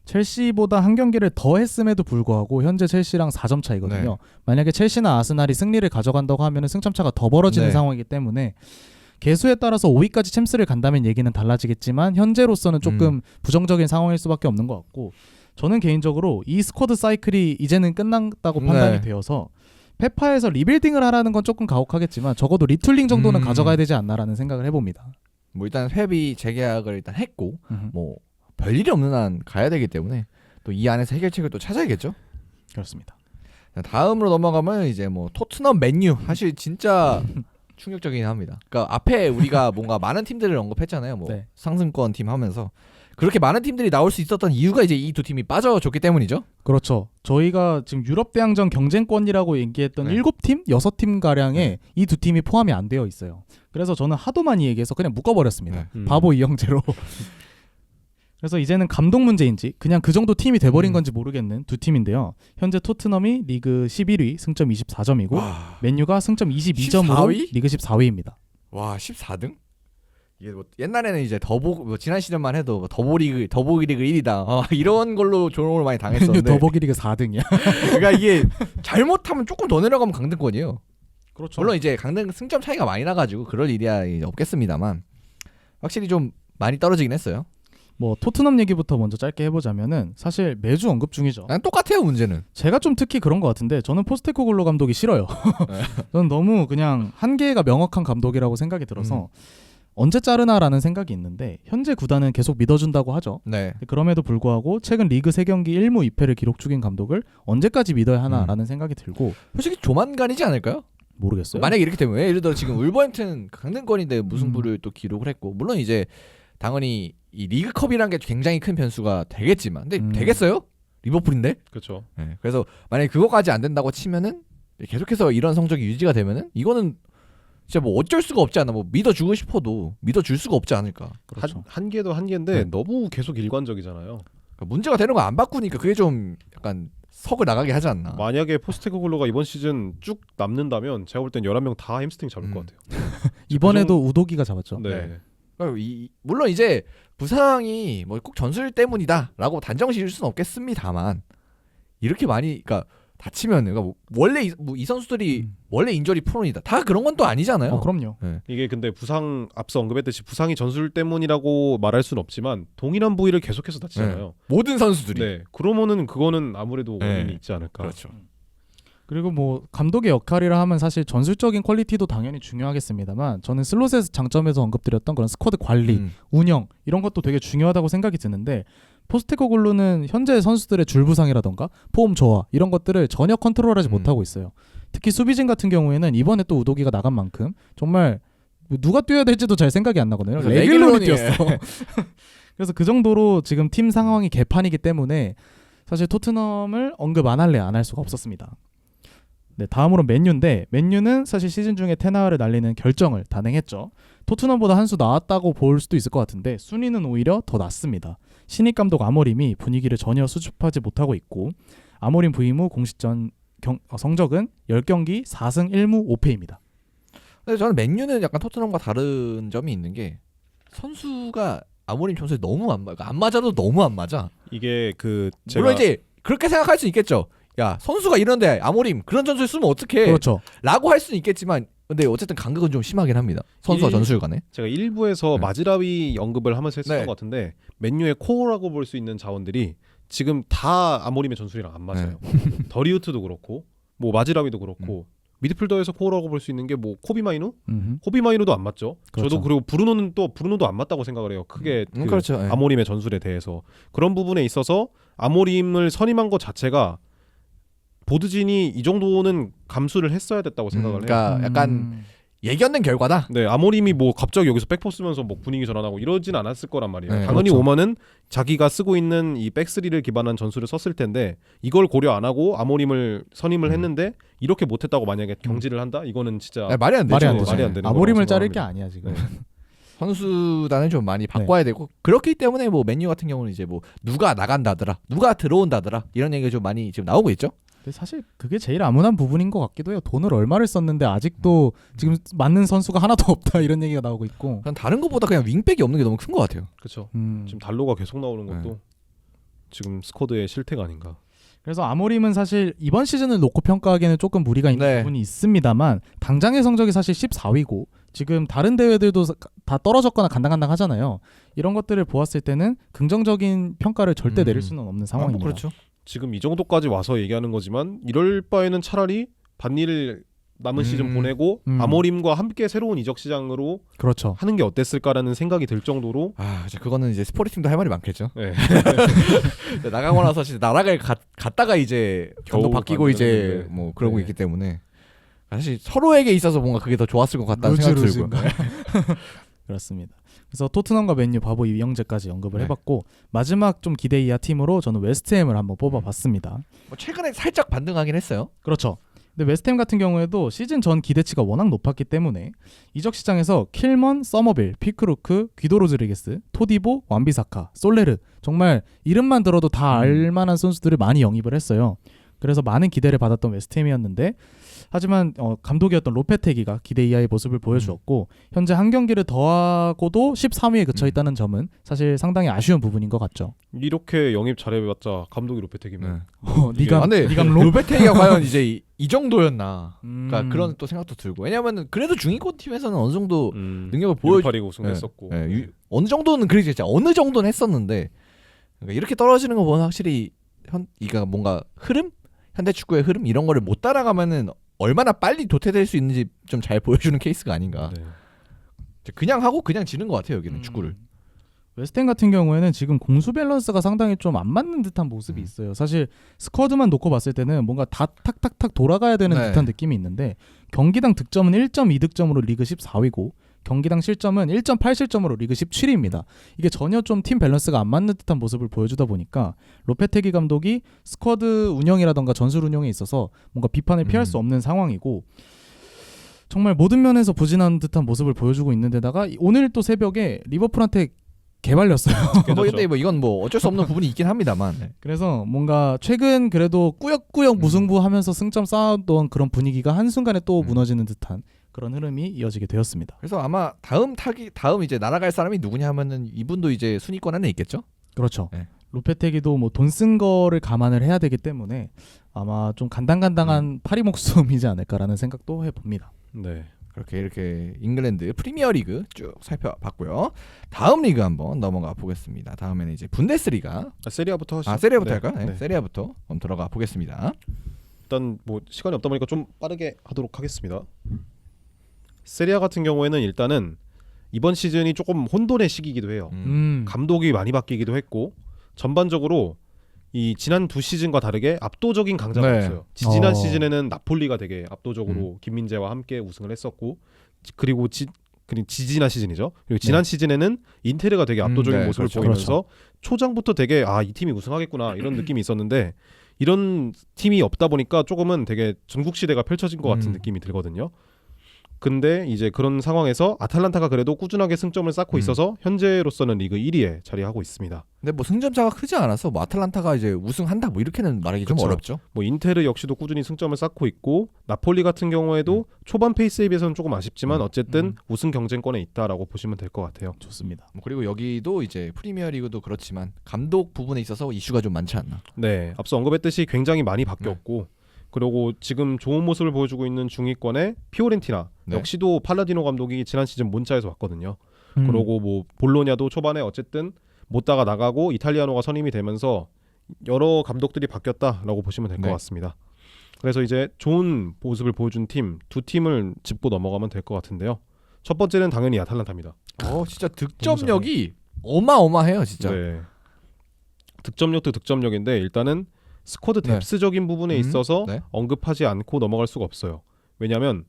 첼시보다 한 경기를 더 했음에도 불구하고 현재 첼시랑 4점 차이거든요. 네. 만약에 첼시나 아스날이 승리를 가져간다고 하면 승점 차가 더 벌어지는 네. 상황이기 때문에 개수에 따라서 5위까지 챔스를 간다면 얘기는 달라지겠지만 현재로서는 조금 부정적인 상황일 수밖에 없는 것 같고 저는 개인적으로 이 스쿼드 사이클이 이제는 끝났다고 판단이 네. 되어서 페파에서 리빌딩을 하라는 건 조금 가혹하겠지만 적어도 리툴링 정도는 가져가야 되지 않나라는 생각을 해봅니다. 뭐 일단 회비 재계약을 일단 했고 뭐 별일이 없는 한 가야 되기 때문에 또 이 안에서 해결책을 또 찾아야겠죠. 그렇습니다. 다음으로 넘어가면 이제 뭐 토트넘 맨유 사실 진짜 충격적이긴 합니다. 그러니까 앞에 우리가 뭔가 많은 팀들을 언급했잖아요. 뭐 네. 상승권 팀 하면서 그렇게 많은 팀들이 나올 수 있었던 이유가 이제 이 두 팀이 빠져줬기 때문이죠. 그렇죠. 저희가 지금 유럽 대항전 경쟁권이라고 얘기했던 네. 7팀, 6팀 가량에 이 두 팀이 포함이 안 되어 있어요. 그래서 저는 하도 많이 얘기해서 그냥 묶어버렸습니다. 네. 바보 이영재로. 그래서 이제는 감독 문제인지 그냥 그 정도 팀이 돼버린 건지 모르겠는 두 팀인데요. 현재 토트넘이 리그 11위 승점 24점이고 와, 맨유가 승점 22점으로 14위? 리그 14위입니다. 와 14등? 이게 뭐 옛날에는 이제 뭐 지난 시즌만 해도 뭐 더보리그 1위다 이런 걸로 조롱을 많이 맨유 당했었는데 더보기 리그 4등이야. 그러니까 이게 잘못하면 조금 더 내려가면 강등권이에요. 그렇죠. 물론 이제 강등 승점 차이가 많이 나가지고 그럴 일이야 이제 없겠습니다만 확실히 좀 많이 떨어지긴 했어요. 뭐 토트넘 얘기부터 먼저 짧게 해보자면은 사실 매주 언급 중이죠. 그냥 똑같아요 문제는. 제가 좀 특히 그런 것 같은데 저는 포스테코글로 감독이 싫어요. 네. 저는 너무 그냥 한계가 명확한 감독이라고 생각이 들어서 언제 자르나라는 생각이 있는데 현재 구단은 계속 믿어준다고 하죠. 네. 그럼에도 불구하고 최근 리그 3경기 1무 2패를 기록 중인 감독을 언제까지 믿어야 하나라는 생각이 들고 솔직히 조만간이지 않을까요? 모르겠어요. 만약에 이렇게 되면 예를 들어 지금 울버햄튼 강등권인데 무승부를 또 기록을 했고 물론 이제 당연히 이 리그컵이라는 게 굉장히 큰 변수가 되겠지만 근데 되겠어요? 리버풀인데? 그렇죠. 네. 그래서 만약에 그거까지 안 된다고 치면은 계속해서 이런 성적이 유지가 되면은 이거는 진짜 뭐 어쩔 수가 없지 않나 뭐 믿어주고 싶어도 믿어줄 수가 없지 않을까. 그렇죠. 한계도 한계인데 네. 너무 계속 일관적이잖아요. 그러니까 문제가 되는 거 안 바꾸니까 그게 좀 약간 석을 나가게 하지 않나. 만약에 포스테코글로가 이번 시즌 쭉 남는다면 제가 볼 땐 11명 다 햄스트링 잡을 것 같아요. 이번에도 우도기가 잡았죠. 네. 그러니까 물론 이제 부상이 뭐 꼭 전술 때문이다라고 단정 지을 수는 없겠습니다만 이렇게 많이 그러니까 다치면은 그러니까 원래 이 선수들이 원래 인저리 프론이다 다 그런 건 또 아니잖아요. 그럼요. 네. 이게 근데 부상 앞서 언급했듯이 부상이 전술 때문이라고 말할 수는 없지만 동일한 부위를 계속해서 다치잖아요. 모든 선수들이. 네. 그러면은 그거는 아무래도 네. 원인이 있지 않을까. 그렇죠. 그리고 뭐 감독의 역할이라 하면 사실 전술적인 퀄리티도 당연히 중요하겠습니다만 저는 슬롯의 장점에서 언급드렸던 그런 스쿼드 관리, 운영 이런 것도 되게 중요하다고 생각이 드는데 포스테코글루는 현재 선수들의 줄부상이라던가 폼 저하 이런 것들을 전혀 컨트롤하지 못하고 있어요. 특히 수비진 같은 경우에는 이번에 또 우도기가 나간 만큼 정말 누가 뛰어야 될지도 잘 생각이 안 나거든요. 레길론이 뛰었어. 그래서 그 정도로 지금 팀 상황이 개판이기 때문에 사실 토트넘을 언급 안 할래 안 할 수가 없었습니다. 네, 다음으로 맨유인데 맨유는 사실 시즌 중에 테나를 날리는 결정을 단행했죠. 토트넘보다 한 수 나았다고 볼 수도 있을 것 같은데 순위는 오히려 더 낮습니다. 신입 감독 아모림이 분위기를 전혀 수습하지 못하고 있고 아모림 부임 후 공식전 성적은 10경기 4승 1무 5패입니다. 근데 저는 맨유는 약간 토트넘과 다른 점이 있는 게 선수가 아모림 전술에 너무 안 맞아도 너무 안 맞아. 이게 그 제가 물론 이제 그렇게 생각할 수 있겠죠. 야 선수가 이런데 아모림 그런 전술 쓰면 어떡해 그렇죠. 라고 할 수는 있겠지만 근데 어쨌든 간극은 좀 심하긴 합니다. 선수와 전술 간에. 제가 1부에서 네. 마즈라위 언급을 하면서 했었던 네. 것 같은데 맨유의 코어라고 볼 수 있는 자원들이 지금 다 아모림의 전술이랑 안 맞아요. 더리우트도 그렇고 뭐 마즈라위도 그렇고 미드필더에서 코어라고 볼 수 있는 게 뭐 코비 마이누? 호비 마이누도 안 맞죠. 그렇죠. 저도 그리고 브루노도 안 맞다고 생각을 해요. 크게 그 그렇죠. 예. 아모림의 전술에 대해서 그런 부분에 있어서 아모림을 선임한 것 자체가 보드진이 이 정도는 감수를 했어야 됐다고 생각을 해요. 그러니까 약간 예견된 결과다. 네, 아모림이 뭐 갑자기 여기서 백포 쓰면서 뭐 분위기 전환하고 이러진 않았을 거란 말이에요. 네, 당연히 그렇죠. 오만은 자기가 쓰고 있는 이 백스리를 기반한 전술을 썼을 텐데 이걸 고려 안 하고 아모림을 선임을 했는데 이렇게 못했다고 만약에 경질을 한다? 이거는 진짜 말이 안 되죠. 말이 안 되죠. 말이 안 되는 아모림을 거라고 자를 게 생각합니다. 아니야 지금. 네. 선수단을 좀 많이 바꿔야 되고 그렇기 때문에 뭐 맨유 같은 경우는 이제 뭐 누가 나간다더라, 누가 들어온다더라 이런 얘기가 좀 많이 지금 나오고 있죠. 근데 사실 그게 제일 암울한 부분인 것 같기도 해요. 돈을 얼마를 썼는데 아직도 지금 맞는 선수가 하나도 없다 이런 얘기가 나오고 있고. 그냥 다른 것보다 그냥 윙백이 없는 게 너무 큰 것 같아요. 그렇죠. 음. 지금 달로가 계속 나오는 것도 지금 스쿼드의 실태가 아닌가. 그래서 아모림은 사실 이번 시즌을 놓고 평가하기에는 조금 무리가 있는 네. 부분이 있습니다만 당장의 성적이 사실 14위고 지금 다른 대회들도 다 떨어졌거나 간당간당 하잖아요. 이런 것들을 보았을 때는 긍정적인 평가를 절대 내릴 수는 없는 상황입니다. 그렇죠. 지금 이 정도까지 와서 얘기하는 거지만 이럴 바에는 차라리 반일을 남은 시즌 보내고 아모림과 함께 새로운 이적 시장으로 그렇죠. 하는 게 어땠을까라는 생각이 들 정도로 이제 그거는 이제 스포티팀도 할 말이 많겠죠. 네. 나가고 나서 진짜 나락을 갔다가 이제 겨우 감독 바뀌고 이제 반전인데. 뭐 그러고 네. 있기 때문에 사실 서로에게 있어서 뭔가 그게 더 좋았을 것 같다는 생각이 들고요. 루즈인가요? 그렇습니다. 그래서 토트넘과 맨유, 바보 이영재까지 언급을 네. 해봤고 마지막 좀 기대 이하 팀으로 저는 웨스트햄을 한번 뽑아봤습니다. 뭐 최근에 살짝 반등하긴 했어요. 그렇죠. 근데 웨스트햄 같은 경우에도 시즌 전 기대치가 워낙 높았기 때문에 이적 시장에서 킬먼, 서머빌, 피크루크, 귀도 로드리게스, 토디보, 완비사카, 솔레르 정말 이름만 들어도 다 알만한 선수들을 많이 영입을 했어요. 그래서 많은 기대를 받았던 웨스트햄이었는데 하지만 감독이었던 로페테기가 기대 이하의 모습을 보여주었고 현재 한 경기를 더하고도 13위에 그쳐있다는 점은 사실 상당히 아쉬운 부분인 것 같죠. 이렇게 영입 잘해봤자 감독이 로페teg이면 네가 근데 루베테기가 과연 이제 이 정도였나? 그러니까 그런 또 생각도 들고 왜냐면은 그래도 중위권 팀에서는 어느 정도 능력을 보여 유로파리그 우승했었고 어느 정도는 그러지 진짜 어느 정도는 했었는데 그러니까 이렇게 떨어지는 거 보면 확실히 이가 뭔가 흐름 현대 축구의 흐름 이런 거를 못 따라가면은 얼마나 빨리 도태될 수 있는지 좀 잘 보여주는 케이스가 아닌가. 네. 그냥 하고 그냥 지는 것 같아요 여기는 축구를. 웨스트햄 같은 경우에는 지금 공수 밸런스가 상당히 좀 안 맞는 듯한 모습이 있어요. 사실 스쿼드만 놓고 봤을 때는 뭔가 다 탁탁탁 돌아가야 되는 듯한 느낌이 있는데 경기당 득점은 1.2득점으로 리그 14위고 경기당 실점은 1.8실점으로 리그 17위입니다. 이게 전혀 좀 팀 밸런스가 안 맞는 듯한 모습을 보여주다 보니까 로페테기 감독이 스쿼드 운영이라던가 전술 운영에 있어서 뭔가 비판을 피할 수 없는 상황이고 정말 모든 면에서 부진한 듯한 모습을 보여주고 있는 데다가 오늘 또 새벽에 리버풀한테 개발렸어요. 근데 뭐 이건 뭐 어쩔 수 없는 부분이 있긴 합니다만. 그래서 뭔가 최근 그래도 꾸역꾸역 무승부하면서 승점 쌓았던 그런 분위기가 한순간에 또 무너지는 듯한 그런 흐름이 이어지게 되었습니다. 그래서 아마 다음 이제 날아갈 사람이 누구냐 하면은 이분도 이제 순위권 안에 있겠죠. 그렇죠. 네. 로페테기도 뭐 돈 쓴 거를 감안을 해야 되기 때문에 아마 좀 간당간당한 파리 목숨이지 않을까라는 생각도 해봅니다. 네. 그렇게 이렇게 잉글랜드 프리미어리그 쭉 살펴봤고요. 다음 리그 한번 넘어가 보겠습니다. 다음에는 이제 분데스리가 세리아부터 하시죠. 세리아부터 네. 할까요? 네. 네. 세리아부터 한번 들어가 보겠습니다. 일단 뭐 시간이 없다 보니까 좀 빠르게 하도록 하겠습니다. 세리아 같은 경우에는 일단은 이번 시즌이 조금 혼돈의 시기이기도 해요. 감독이 많이 바뀌기도 했고 전반적으로 이 지난 두 시즌과 다르게 압도적인 강자가 네. 없어요. 지난 시즌에는 나폴리가 되게 압도적으로 김민재와 함께 우승을 했었고 그리고 지지난 시즌이죠. 그리고 지난 시즌에는 인테르가 되게 압도적인 네, 모습을 그렇죠. 보이면서 초장부터 되게 이 팀이 우승하겠구나 이런 느낌이 있었는데 이런 팀이 없다 보니까 조금은 되게 전국 시대가 펼쳐진 것 같은 느낌이 들거든요. 근데 이제 그런 상황에서 아탈란타가 그래도 꾸준하게 승점을 쌓고 있어서 현재로서는 리그 1위에 자리하고 있습니다. 근데 뭐 승점차가 크지 않아서 뭐 아탈란타가 이제 우승한다 뭐 이렇게는 말하기 좀 그쵸. 어렵죠. 뭐 인테르 역시도 꾸준히 승점을 쌓고 있고 나폴리 같은 경우에도 초반 페이스에 비해서는 조금 아쉽지만 어쨌든 우승 경쟁권에 있다라고 보시면 될 것 같아요. 좋습니다. 뭐 그리고 여기도 이제 프리미어리그도 그렇지만 감독 부분에 있어서 이슈가 좀 많지 않나. 네, 앞서 언급했듯이 굉장히 많이 바뀌었고 그리고 지금 좋은 모습을 보여주고 있는 중위권의 피오렌티나 역시도 팔라디노 감독이 지난 시즌 몬차에서 왔거든요. 그리고 뭐 볼로냐도 초반에 어쨌든 못다가 나가고 이탈리아노가 선임이 되면서 여러 감독들이 바뀌었다라고 보시면 될 것 같습니다. 그래서 이제 좋은 모습을 보여준 팀 두 팀을 짚고 넘어가면 될 것 같은데요. 첫 번째는 당연히 아탈란타입니다. 진짜 득점력이 어마어마해요, 진짜. 네. 득점력도 득점력인데 일단은 스쿼드 뎁스적인 부분에 있어서 언급하지 않고 넘어갈 수가 없어요. 왜냐하면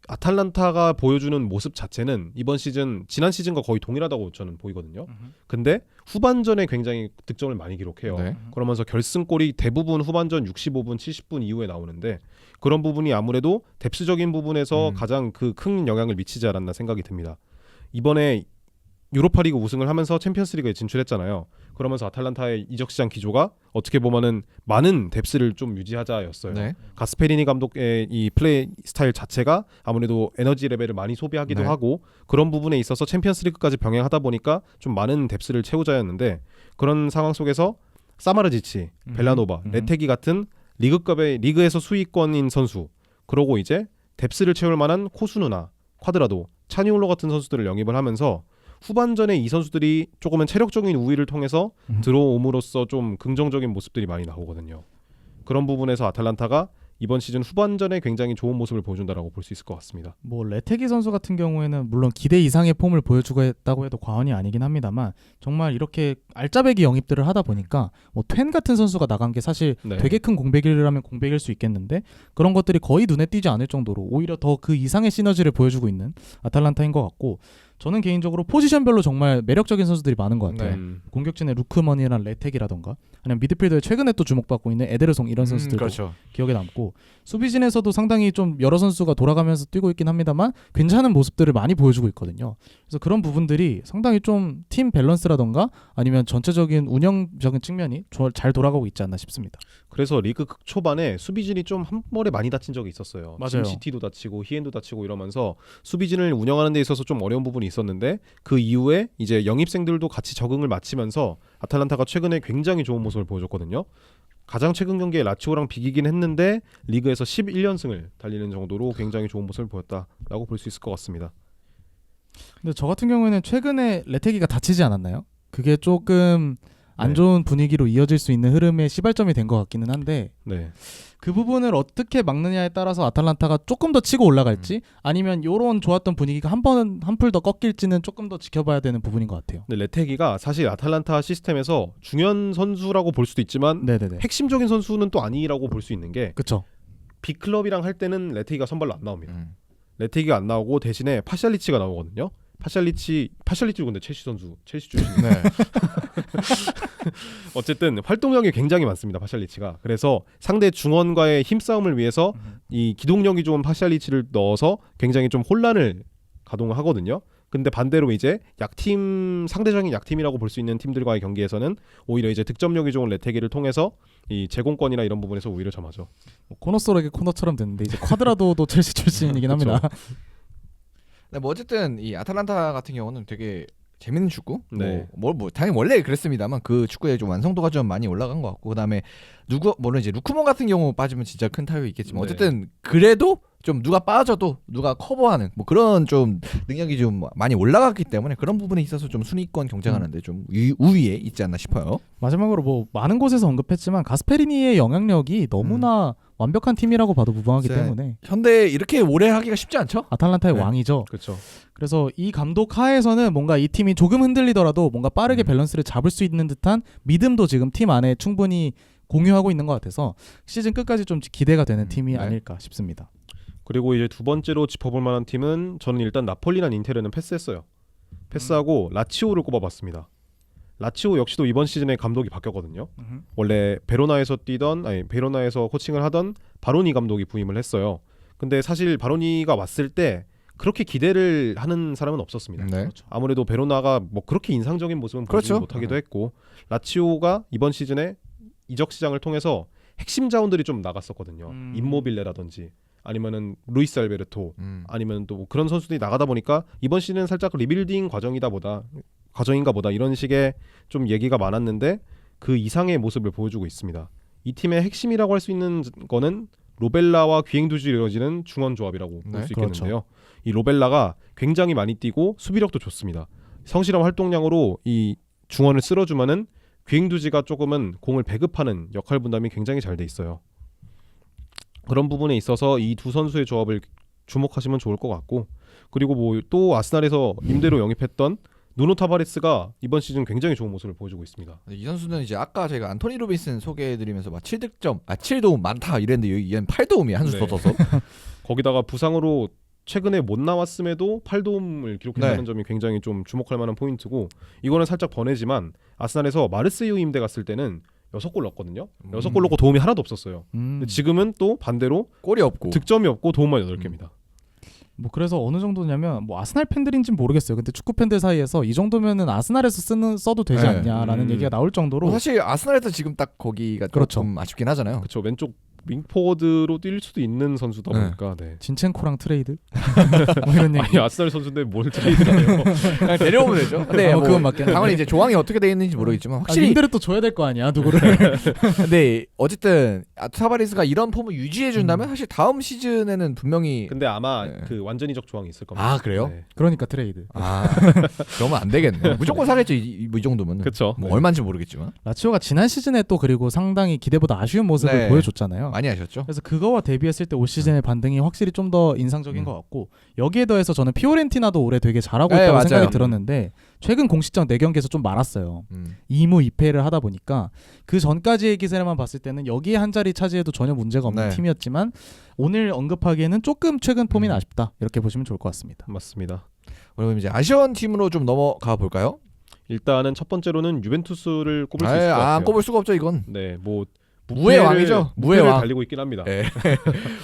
아탈란타가 보여주는 모습 자체는 이번 시즌 지난 시즌과 거의 동일하다고 저는 보이거든요. 근데 후반전에 굉장히 득점을 많이 기록해요. 그러면서 결승골이 대부분 후반전 65분, 70분 이후에 나오는데 그런 부분이 아무래도 뎁스적인 부분에서 가장 그 큰 영향을 미치지 않았나 생각이 듭니다. 이번에 유로파리그 우승을 하면서 챔피언스리그에 진출했잖아요. 그러면서 아탈란타의 이적 시장 기조가 어떻게 보면은 많은 뎁스를 좀 유지하자였어요. 가스페리니 감독의 이 플레이 스타일 자체가 아무래도 에너지 레벨을 많이 소비하기도 하고 그런 부분에 있어서 챔피언스리그까지 병행하다 보니까 좀 많은 뎁스를 채우자였는데 그런 상황 속에서 사마르지치, 벨라노바, 레테기 같은 리그급의 리그에서 수위권인 선수 그러고 이제 뎁스를 채울 만한 코수누나 콰드라도, 차니올로 같은 선수들을 영입을 하면서 후반전에 이 선수들이 조금은 체력적인 우위를 통해서 들어옴으로써 좀 긍정적인 모습들이 많이 나오거든요. 그런 부분에서 아탈란타가 이번 시즌 후반전에 굉장히 좋은 모습을 보여준다라고 볼 수 있을 것 같습니다. 뭐 레테기 선수 같은 경우에는 물론 기대 이상의 폼을 보여주고 했다고 해도 과언이 아니긴 합니다만 정말 이렇게 알짜배기 영입들을 하다 보니까 뭐 툀 같은 선수가 나간 게 사실 되게 큰 공백이라면 공백일 수 있겠는데 그런 것들이 거의 눈에 띄지 않을 정도로 오히려 더 그 이상의 시너지를 보여주고 있는 아탈란타인 것 같고 저는 개인적으로 포지션별로 정말 매력적인 선수들이 많은 것 같아요. 공격진의 루크먼이나 레텍이라던가 아니면 미드필더에 최근에 또 주목받고 있는 에데르송 이런 선수들도 기억에 남고 수비진에서도 상당히 좀 여러 선수가 돌아가면서 뛰고 있긴 합니다만 괜찮은 모습들을 많이 보여주고 있거든요. 그래서 그런 부분들이 상당히 좀 팀 밸런스라던가 아니면 전체적인 운영적인 측면이 잘 돌아가고 있지 않나 싶습니다. 그래서 리그 초반에 수비진이 좀 한 번에 많이 다친 적이 있었어요. 맞아요. 심시티도 다치고 히엔도 다치고 이러면서 수비진을 운영하는 데 있어서 좀 어려운 부분이 있었는데 그 이후에 이제 영입생들도 같이 적응을 마치면서 아탈란타가 최근에 굉장히 좋은 모습을 보여줬거든요. 가장 최근 경기에 라치오랑 비기긴 했는데 리그에서 11연승을 달리는 정도로 굉장히 좋은 모습을 보였다라고 볼 수 있을 것 같습니다. 근데 저 같은 경우에는 최근에 레테기가 다치지 않았나요? 그게 조금 안 좋은 분위기로 이어질 수 있는 흐름의 시발점이 된 것 같기는 한데 그 부분을 어떻게 막느냐에 따라서 아탈란타가 조금 더 치고 올라갈지 아니면 요런 좋았던 분위기가 한풀 더 꺾일지는 조금 더 지켜봐야 되는 부분인 것 같아요. 근데 레테기가 사실 아탈란타 시스템에서 중요한 선수라고 볼 수도 있지만 핵심적인 선수는 또 아니라고 볼 수 있는 게 그쵸. 빅클럽이랑 할 때는 레테기가 선발로 안 나옵니다. 레테기가 안 나오고 대신에 파샬리치가 나오거든요. 파샬리치도 근데 첼시 출신이네. 어쨌든 활동량이 굉장히 많습니다. 파샬리치가. 그래서 상대 중원과의 힘싸움을 위해서 이 기동력이 좋은 파샬리치를 넣어서 굉장히 좀 혼란을 가동하거든요. 근데 반대로 이제 상대적인 약팀이라고 볼 수 있는 팀들과의 경기에서는 오히려 이제 득점력이 좋은 레테기를 통해서 이 제공권이나 이런 부분에서 오히려 점하죠. 코너솔에게 코너처럼 됐는데 이제 쿼드라도도 첼시 출신이긴 합니다. 뭐 어쨌든 이 아탈란타 같은 경우는 되게 재밌는 축구. 뭐 당연히 원래 그랬습니다만 그 축구의 좀 완성도가 좀 많이 올라간 것 같고 그다음에 물론 이제 루크몬 같은 경우 빠지면 진짜 큰 타격이 있겠지만 어쨌든 그래도 좀 누가 빠져도 누가 커버하는 뭐 그런 좀 능력이 좀 많이 올라갔기 때문에 그런 부분에 있어서 좀 순위권 경쟁하는데 좀 우위에 있지 않나 싶어요. 마지막으로 뭐 많은 곳에서 언급했지만 가스페리니의 영향력이 너무나 완벽한 팀이라고 봐도 무방하기 글쎄, 때문에 현대 이렇게 오래 하기가 쉽지 않죠? 아탈란타의 네. 왕이죠. 그렇죠. 그래서 이 감독 하에서는 뭔가 이 팀이 조금 흔들리더라도 뭔가 빠르게 밸런스를 잡을 수 있는 듯한 믿음도 지금 팀 안에 충분히 공유하고 있는 것 같아서 시즌 끝까지 좀 기대가 되는 팀이 네. 아닐까 싶습니다. 그리고 이제 두 번째로 짚어볼 만한 팀은 저는 일단 나폴리나 인테르는 패스했어요. 패스하고 라치오를 꼽아봤습니다. 라치오 역시도 이번 시즌에 감독이 바뀌었거든요. 원래 베로나에서 코칭을 하던 바로니 감독이 부임을 했어요. 근데 사실 바로니가 왔을 때 그렇게 기대를 하는 사람은 없었습니다. 네. 아무래도 베로나가 뭐 그렇게 인상적인 모습은 보지 그렇죠. 못하기도 했고 라치오가 이번 시즌에 이적 시장을 통해서 핵심 자원들이 좀 나갔었거든요. 임모빌레라든지 아니면은 루이스 알베르토 아니면 또뭐 그런 선수들이 나가다 보니까 이번 시즌은 살짝 리빌딩 과정인가 보다 이런 식의 좀 얘기가 많았는데 그 이상의 모습을 보여주고 있습니다. 이 팀의 핵심이라고 할 수 있는 거는 로벨라와 귀행두지 이루어지는 중원 조합이라고 볼 수 있겠는데요. 이 로벨라가 굉장히 많이 뛰고 수비력도 좋습니다. 성실한 활동량으로 이 중원을 쓸어주면은 귀행두지가 조금은 공을 배급하는 역할 분담이 굉장히 잘 돼 있어요. 그런 부분에 있어서 이 두 선수의 조합을 주목하시면 좋을 것 같고 그리고 뭐 또 아스날에서 임대로 영입했던 누노 타바레스가 이번 시즌 굉장히 좋은 모습을 보여주고 있습니다. 이 선수는 이제 아까 저희가 안토니 로빈슨 소개해드리면서 막 7득점, 7도움 많다 이랬는데 여기 얘는 8도움이야 한 수 더 떠서. 거기다가 부상으로 최근에 못 나왔음에도 8도움을 기록했다는 점이 굉장히 좀 주목할 만한 포인트고 이거는 살짝 번외지만 아스날에서 마르세유 임대 갔을 때는 6골 넣었거든요. 6골 넣고 도움이 하나도 없었어요. 근데 지금은 또 반대로 골이 없고 득점이 없고 도움만 8개입니다. 뭐 그래서 어느 정도냐면 뭐 아스날 팬들인지는 모르겠어요. 근데 축구 팬들 사이에서 이 정도면은 아스날에서 써도 되지 네. 않냐라는 얘기가 나올 정도로 사실 아스날에서 지금 딱 거기가 그렇죠. 좀 아쉽긴 하잖아요. 그렇죠. 왼쪽 윙포워드로 뛸 수도 있는 선수다 보니까 네. 진첸코랑 트레이드 뭐 이런 얘기. 아니 아스날 선수인데 뭘 트레이드를 해요. 그냥 데려오면 되죠. 근데 뭐 그건 맞긴 한데. 당연히 이제 조항이 어떻게 돼 있는지 모르겠지만 확실히 임대를 또 줘야 될 거 아니야 누구를. 근데 어쨌든 타바레스가 이런 폼을 유지해 준다면 사실 다음 시즌에는 분명히 근데 아마 네. 그 완전 이적 조항이 있을 겁니다. 아 그래요? 네. 그러니까 트레이드. 그러면 안 되겠네. 무조건 사겠죠 이 정도면. 그렇죠. 뭐 네. 얼마인지 모르겠지만 라치오가 지난 시즌에 또 그리고 상당히 기대보다 아쉬운 모습을 네. 보여줬잖아요. 많이 하셨죠. 그래서 그거와 대비했을 때 올 시즌의 반등이 확실히 좀 더 인상적인 것 같고 여기에 더해서 저는 피오렌티나도 올해 되게 잘하고 네, 있다고 맞아요. 생각이 들었는데 최근 공식전 4경기에서 좀 말았어요. 2무 2패를 하다 보니까 그 전까지의 기세만 봤을 때는 여기에 한 자리 차지해도 전혀 문제가 없는 네. 팀이었지만 오늘 언급하기에는 조금 최근 폼이 아쉽다 이렇게 보시면 좋을 것 같습니다. 맞습니다. 그럼 이제 아시안 팀으로 좀 넘어가 볼까요? 일단은 첫 번째로는 유벤투스를 꼽을 수 있을 것 같아요. 안 꼽을 수가 없죠 이건. 네, 뭐 무의 왕이죠. 무의 무패를 왕. 달리고 있긴 합니다. 네.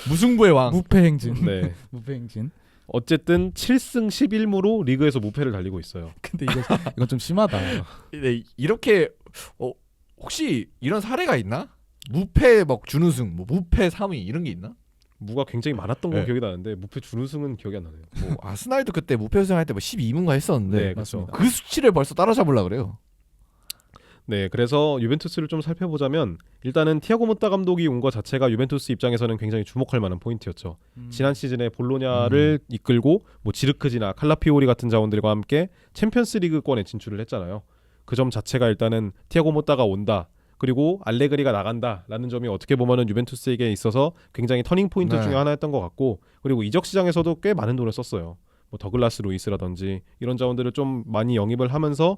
무승부의 왕. 무패 행진. 네. 무패 행진. 어쨌든 7승 11무로 리그에서 무패를 달리고 있어요. 근데 이건 좀 심하다. 네, 이렇게 혹시 이런 사례가 있나? 무패 막 준우승, 뭐 무패 3위 이런 게 있나? 무가 굉장히 많았던 건 네. 기억이 나는데 무패 준우승은 기억이 안 나네요. 뭐 아스날도 그때 무패 우승할 때 뭐 12문가 했었는데 네, 그렇죠. 그 수치를 벌써 따라잡으려 그래요. 네, 그래서 유벤투스를 좀 살펴보자면 일단은 티아고 모타 감독이 온 것 자체가 유벤투스 입장에서는 굉장히 주목할 만한 포인트였죠. 지난 시즌에 볼로냐를 이끌고 뭐 지르크지나 칼라피오리 같은 자원들과 함께 챔피언스리그권에 진출을 했잖아요. 그 점 자체가 일단은 티아고 모타가 온다. 그리고 알레그리가 나간다라는 점이 어떻게 보면은 유벤투스에게 있어서 굉장히 터닝 포인트 네. 중에 하나였던 것 같고 그리고 이적 시장에서도 꽤 많은 돈을 썼어요. 뭐 더글라스 루이스라든지 이런 자원들을 좀 많이 영입을 하면서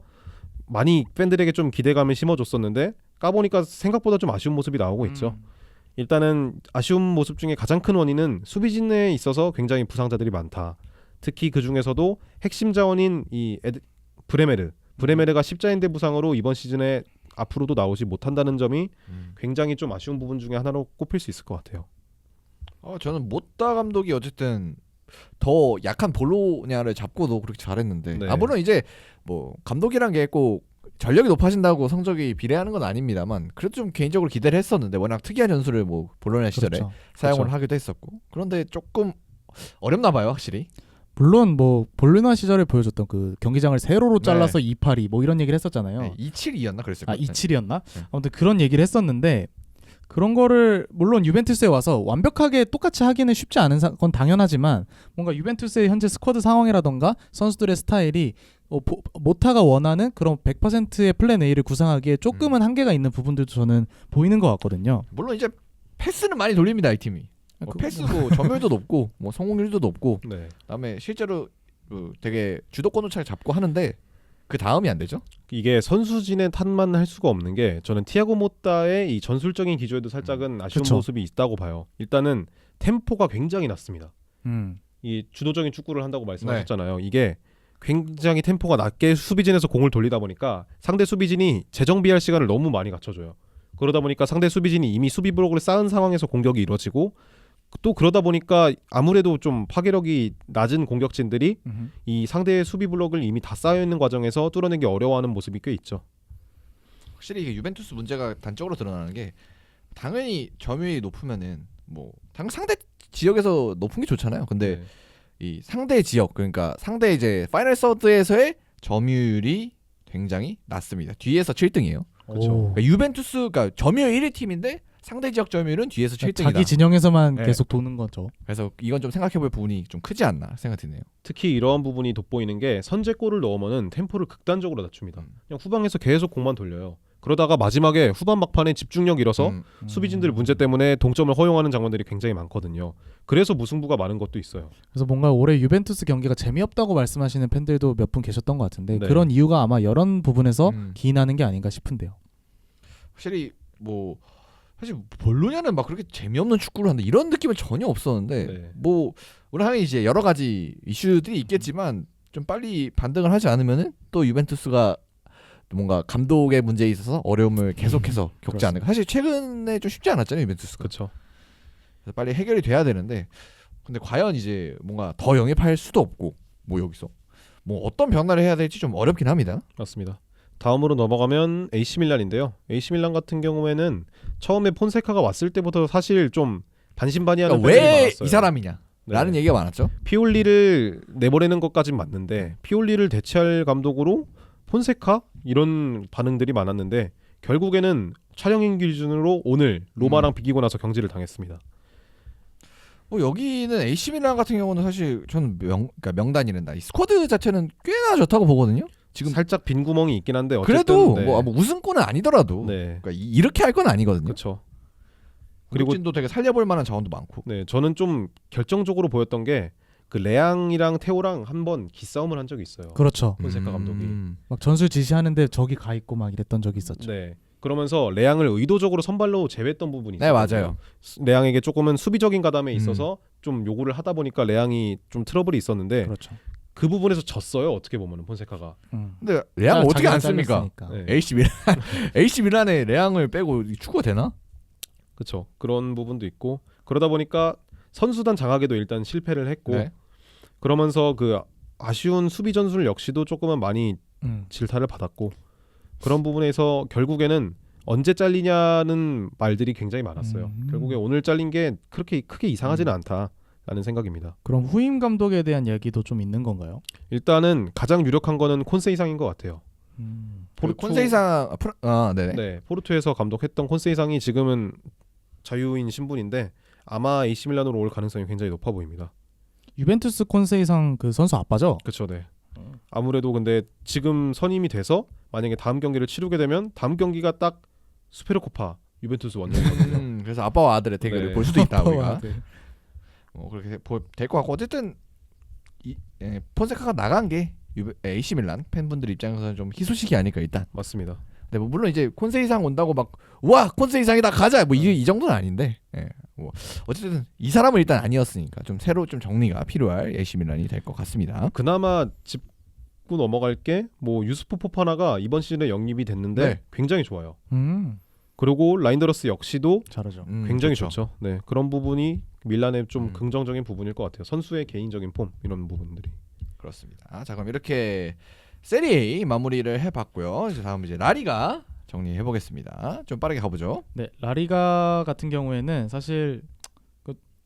많이 팬들에게 좀 기대감을 심어줬었는데 까보니까 생각보다 좀 아쉬운 모습이 나오고 있죠. 일단은 아쉬운 모습 중에 가장 큰 원인은 수비진에 있어서 굉장히 부상자들이 많다. 특히 그 중에서도 핵심 자원인 이 브레메르가 십자인대 부상으로 이번 시즌에 앞으로도 나오지 못한다는 점이 굉장히 좀 아쉬운 부분 중에 하나로 꼽힐 수 있을 것 같아요. 저는 모타 감독이 어쨌든 더 약한 볼로냐를 잡고도 그렇게 잘했는데 네. 물론 이제 뭐 감독이란 게 꼭 전력이 높아진다고 성적이 비례하는 건 아닙니다만 그래도 좀 개인적으로 기대를 했었는데 워낙 특이한 전술을 뭐 볼로냐 시절에 그렇죠. 사용을 그렇죠. 하기도 했었고 그런데 조금 어렵나 봐요 확실히. 물론 뭐 볼로냐 시절에 보여줬던 그 경기장을 세로로 네. 잘라서 282 뭐 이런 얘기를 했었잖아요. 네, 272였나 그랬을 거예요. 27이었나? 네. 아무튼 그런 얘기를 했었는데 그런 거를 물론 유벤투스에 와서 완벽하게 똑같이 하기는 쉽지 않은 건 당연하지만 뭔가 유벤투스의 현재 스쿼드 상황이라던가 선수들의 스타일이 모타가 원하는 그런 100%의 플랜 A를 구상하기에 조금은 한계가 있는 부분들도 저는 보이는 것 같거든요. 물론 이제 패스는 많이 돌립니다 이 팀이. 뭐 패스도 점유율도 높고 뭐 성공률도 높고 네. 그다음에 실제로 되게 주도권도 잘 잡고 하는데 그 다음이 안 되죠. 이게 선수진의 탓만 할 수가 없는 게 저는 티아고 모타의 이 전술적인 기조에도 살짝은 아쉬운 그쵸. 모습이 있다고 봐요. 일단은 템포가 굉장히 낮습니다. 이 주도적인 축구를 한다고 말씀하셨잖아요. 이게 굉장히 템포가 낮게 수비진에서 공을 돌리다 보니까 상대 수비진이 재정비할 시간을 너무 많이 갖춰줘요. 그러다 보니까 상대 수비진이 이미 수비 블록을 쌓은 상황에서 공격이 이루어지고 또 그러다 보니까 아무래도 좀 파괴력이 낮은 공격진들이 이 상대의 수비 블록을 이미 다 쌓여 있는 과정에서 뚫어내기 어려워하는 모습이 꽤 있죠. 확실히 이게 유벤투스 문제가 단적으로 드러나는 게 당연히 점유율이 높으면은 뭐 당연 상대 지역에서 높은 게 좋잖아요. 근데 이 상대 지역 그러니까 상대 이제 파이널 서드에서의 점유율이 굉장히 낮습니다. 뒤에서 7등이에요. 그렇죠. 그러니까 유벤투스가 점유율 1위 팀인데 상대 지역 점유율은 뒤에서 7등이다. 자기 진영에서만 네. 계속 도는 거죠. 그래서 이건 좀 생각해볼 부분이 좀 크지 않나 생각 드네요. 특히 이러한 부분이 돋보이는 게 선제골을 넣으면은 템포를 극단적으로 낮춥니다. 그냥 후방에서 계속 공만 돌려요. 그러다가 마지막에 후반 막판에 집중력 잃어서 수비진들 문제 때문에 동점을 허용하는 장면들이 굉장히 많거든요. 그래서 무승부가 많은 것도 있어요. 그래서 뭔가 올해 유벤투스 경기가 재미없다고 말씀하시는 팬들도 몇 분 계셨던 것 같은데 네. 그런 이유가 아마 이런 부분에서 기인하는 게 아닌가 싶은데요. 확실히 뭐 사실 볼로냐는 막 그렇게 재미없는 축구를 한다 이런 느낌은 전혀 없었는데 네. 뭐 우리 이제 여러 가지 이슈들이 있겠지만 좀 빨리 반등을 하지 않으면은 또 유벤투스가 뭔가 감독의 문제에 있어서 어려움을 계속해서 겪지 않을까. 사실 최근에 좀 쉽지 않았잖아요 유벤투스가. 그렇죠. 그래서 빨리 해결이 돼야 되는데 근데 과연 이제 뭔가 더 영입할 수도 없고 뭐 여기서 뭐 어떤 변화를 해야 될지 좀 어렵긴 합니다. 맞습니다. 다음으로 넘어가면 AC 밀란인데요. AC 밀란 같은 경우에는 처음에 폰세카가 왔을 때부터 사실 좀 반신반의하는 그러니까 팬들이 왜 많았어요. 이 사람이냐 라는 얘기가 많았죠. 피올리를 내보내는 것까진 맞는데 피올리를 대체할 감독으로 폰세카 이런 반응들이 많았는데 결국에는 촬영인 기준으로 오늘 로마랑 비기고 나서 경질을 당했습니다. 뭐 여기는 AC 밀란 같은 경우는 사실 저는 그러니까 명단이란다. 이 스쿼드 자체는 꽤나 좋다고 보거든요. 지금 살짝 빈 구멍이 있긴 한데 어쨌든 그래도 네. 뭐 우승권은 아니더라도 네. 그러니까 이렇게 할 건 아니거든요. 그렇죠. 그리고 진도 되게 살려볼 만한 자원도 많고. 네, 저는 좀 결정적으로 보였던 게 그 레앙이랑 테오랑 한번 기싸움을 한 적이 있어요. 그렇죠. 폰세카 감독이. 막 전술 지시하는데 저기 가 있고 막 이랬던 적이 있었죠. 네. 그러면서 레앙을 의도적으로 선발로 제외했던 부분이 네, 있어요. 맞아요. 레앙에게 조금은 수비적인 가담에 있어서 좀 요구를 하다 보니까 레앙이 좀 트러블이 있었는데 그렇죠. 그 부분에서 졌어요. 어떻게 보면은 폰세카가. 근데 레앙 어떻게 안 씁니까? 네. AC 밀란에 레앙을 빼고 축구가 되나? 그렇죠. 그런 부분도 있고 그러다 보니까 선수단 장악에도 일단 실패를 했고 네. 그러면서 그 아쉬운 수비 전술 역시도 조금은 많이 질타를 받았고 그런 부분에서 결국에는 언제 잘리냐는 말들이 굉장히 많았어요. 결국에 오늘 잘린 게 그렇게 크게 이상하지는 않다라는 생각입니다. 그럼 후임 감독에 대한 얘기도 좀 있는 건가요? 일단은 가장 유력한 거는 콘세이상인 것 같아요. 콘세이상 네, 포르투에서 감독했던 콘세이상이 지금은 자유인 신분인데 아마 AC 밀란으로 올 가능성이 굉장히 높아 보입니다. 유벤투스 콘세이상 그 선수 아빠죠? 그렇죠, 네. 아무래도 근데 지금 선임이 돼서 만약에 다음 경기를 치르게 되면 다음 경기가 딱 수페르코파 유벤투스 원정이거든요. 그래서 아빠와 아들의 대결을 네. 볼 수도 있다 아빠와 우리가. 아들. 그렇게 될 것 같고 어쨌든 폰세카가 나간 게 AC 밀란 팬분들 입장에서는 좀 희소식이 아닐까 일단. 맞습니다. 네, 뭐 물론 이제 콘세이상 온다고 막 와 콘세이상이다 가자 뭐 이 정도는 아닌데 뭐 어쨌든 이 사람은 일단 아니었으니까 좀 새로 좀 정리가 필요할 AC 밀란이 될 것 같습니다. 그나마 짚고 넘어갈 게 뭐 유스프 포파나가 이번 시즌에 영입이 됐는데 네. 굉장히 좋아요. 그리고 라인더러스 역시도 잘하죠. 굉장히 좋죠. 좋죠. 네, 그런 부분이 밀란의 좀 음. 긍정적인 부분일 것 같아요. 선수의 개인적인 폼 이런 부분들이. 그렇습니다. 자 그럼 이렇게 세리에 마무리를 해봤고요. 이제 다음 이제 라리가 정리해 보겠습니다. 좀 빠르게 가보죠. 네, 라리가 같은 경우에는 사실